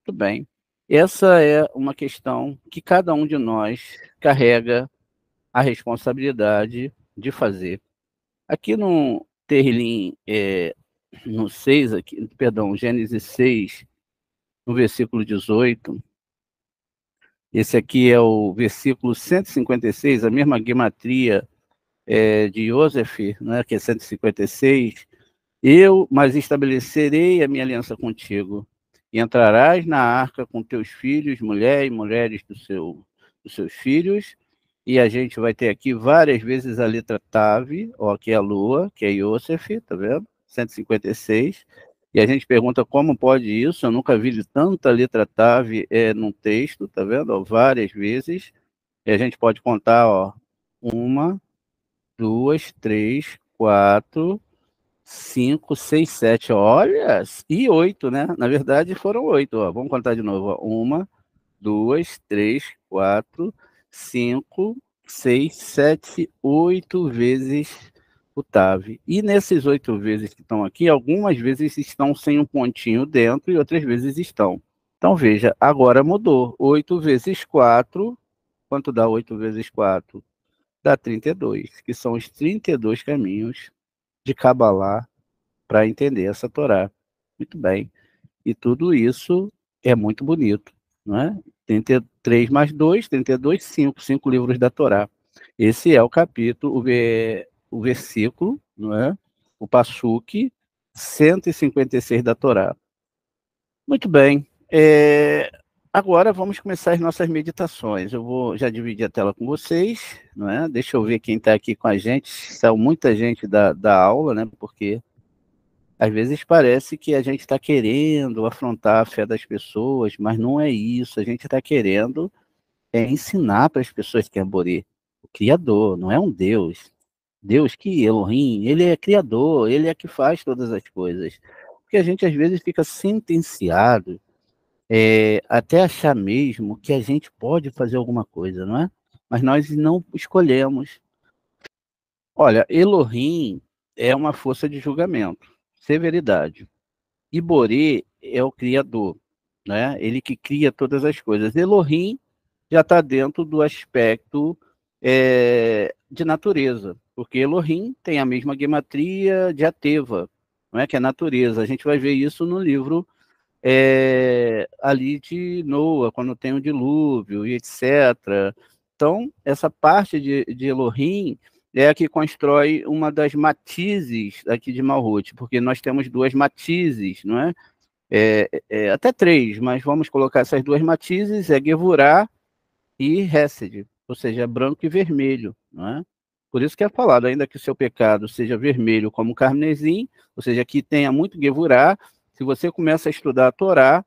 Muito bem. Essa é uma questão que cada um de nós carrega a responsabilidade de fazer. Aqui no Terrilim, no 6, aqui, perdão, Gênesis 6, no versículo 18, esse aqui é o versículo 156, a mesma gematria de Yosef, né, que é 156, mas estabelecerei a minha aliança contigo, e entrarás na arca com teus filhos, mulher e mulheres dos seus filhos, e a gente vai ter aqui várias vezes a letra Tav, ó, que é a lua, que é Yosef, tá vendo? 156, e a gente pergunta como pode isso, eu nunca vi tanta letra Tav num texto, tá vendo? Ó, várias vezes, e a gente pode contar, ó, 1, 2, 3, 4, 5, 6, 7, olha, e 8, né? Na verdade foram 8, ó. Vamos contar de novo, ó. 1, 2, 3, 4, 5, 6, 7, 8 vezes o TAV. E nesses 8 vezes que estão aqui, algumas vezes estão sem um pontinho dentro e outras vezes estão. Então veja, agora mudou. 8 vezes 4, quanto dá 8 vezes 4? Dá 32, que são os 32 caminhos de Kabbalah para entender essa Torá. Muito bem. E tudo isso é muito bonito, não é? 33 mais 2, 32, 5. 5 livros da Torá. Esse é o capítulo, o versículo, não é? O Passuque 156 da Torá. Muito bem. Agora vamos começar as nossas meditações. Eu vou já dividir a tela com vocês, não é? Deixa eu ver quem está aqui com a gente. Saiu muita gente da aula, né? Porque às vezes parece que a gente está querendo afrontar a fé das pessoas, mas não é isso. A gente está querendo ensinar para as pessoas que é Boré, o Criador, não é um Deus. Deus que Elohim, ele é Criador, ele é que faz todas as coisas. porque a gente às vezes fica sentenciado até achar mesmo que a gente pode fazer alguma coisa, não é? Mas nós não escolhemos. Olha, Elohim é uma força de julgamento, severidade. E Boré é o criador, né? Ele que cria todas as coisas. Elohim já está dentro do aspecto de natureza, porque Elohim tem a mesma gematria de Ateva, não é? Que é natureza. A gente vai ver isso no livro ali de Noa, quando tem o dilúvio e etc. Então, essa parte de Elohim é a que constrói uma das matizes aqui de Malhut, porque nós temos duas matizes, não é? Até três, mas vamos colocar essas duas matizes, Gevurah e Hesed, ou seja, branco e vermelho, não é? Por isso que é falado, ainda que o seu pecado seja vermelho como carmesim, ou seja, que tenha muito Gevurah, se você começa a estudar a Torá,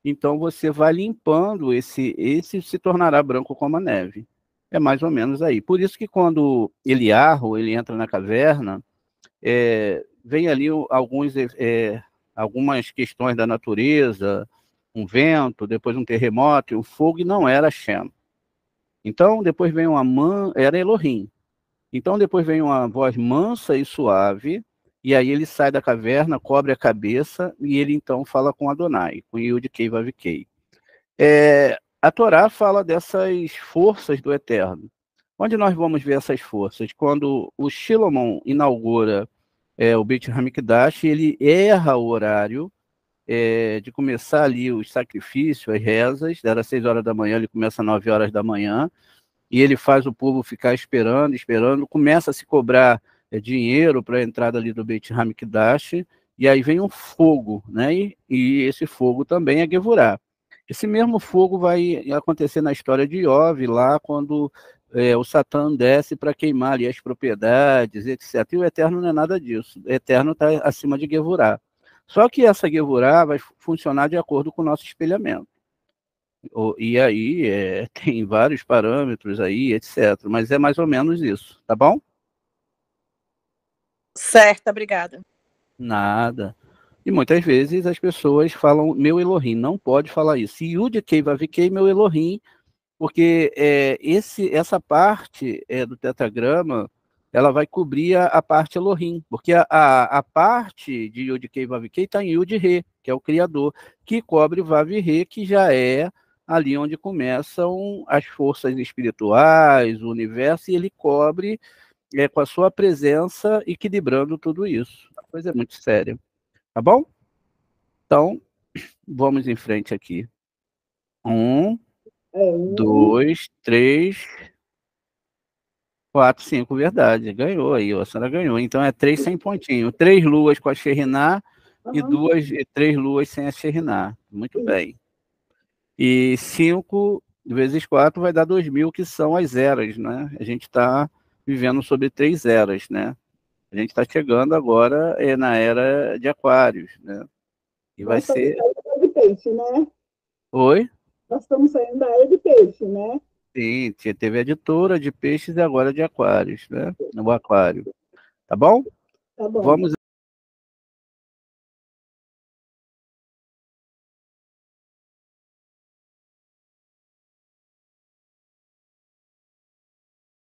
então você vai limpando esse se tornará branco como a neve. É mais ou menos aí. Por isso que quando Eliarro, ele entra na caverna, vem ali algumas questões da natureza, um vento, depois um terremoto, e o fogo, e não era Shem. Então, depois vem era Elohim. Então, depois vem uma voz mansa e suave, e aí ele sai da caverna, cobre a cabeça, e ele então fala com Adonai, com Yud-Kei Vav-Kei. A Torá fala dessas forças do Eterno. Onde nós vamos ver essas forças? Quando o Shilomon inaugura o Beit HaMikdash, ele erra o horário de começar ali os sacrifícios, as rezas, era 6 horas da manhã, ele começa às 9 horas da manhã, e ele faz o povo ficar esperando, esperando, começa a se cobrar dinheiro para a entrada ali do Beit HaMikdash, e aí vem um fogo, né? E esse fogo também é Gevurah. Esse mesmo fogo vai acontecer na história de Iov, lá quando o Satã desce para queimar ali as propriedades, etc. E o Eterno não é nada disso. O Eterno está acima de Gevurah. Só que essa Gevurah vai funcionar de acordo com o nosso espelhamento. E aí tem vários parâmetros aí, etc. Mas é mais ou menos isso, tá bom? Certo, obrigada. Nada. E muitas vezes as pessoas falam meu Elohim, não pode falar isso. Yud-Kei Vav-Kei, meu Elohim, porque essa parte do tetragrama, ela vai cobrir a parte Elohim, porque a parte de Yud-Kei Vav-Kei está em Yud-Re, que é o Criador, que cobre Vav-Re, que já é ali onde começam as forças espirituais, o universo, e ele cobre com a sua presença, equilibrando tudo isso. A coisa é muito séria. Tá bom? Então, vamos em frente aqui. 1, 2, 3, 4, 5, verdade. Ganhou aí, a senhora ganhou. Então é 3 sem pontinho. 3 luas com a Sheriná e 3 luas sem a Sheriná. Muito bem. E 5 vezes 4 vai dar 2.000, que são as eras, né? A gente está vivendo sobre 3 eras, né? A gente está chegando agora na era de Aquários, né? E vai ser... de peixe, né? Oi? Nós estamos saindo da era de peixe, né? Sim, teve a editora de peixes e agora de aquários, né? No aquário. Tá bom? Tá bom. Vamos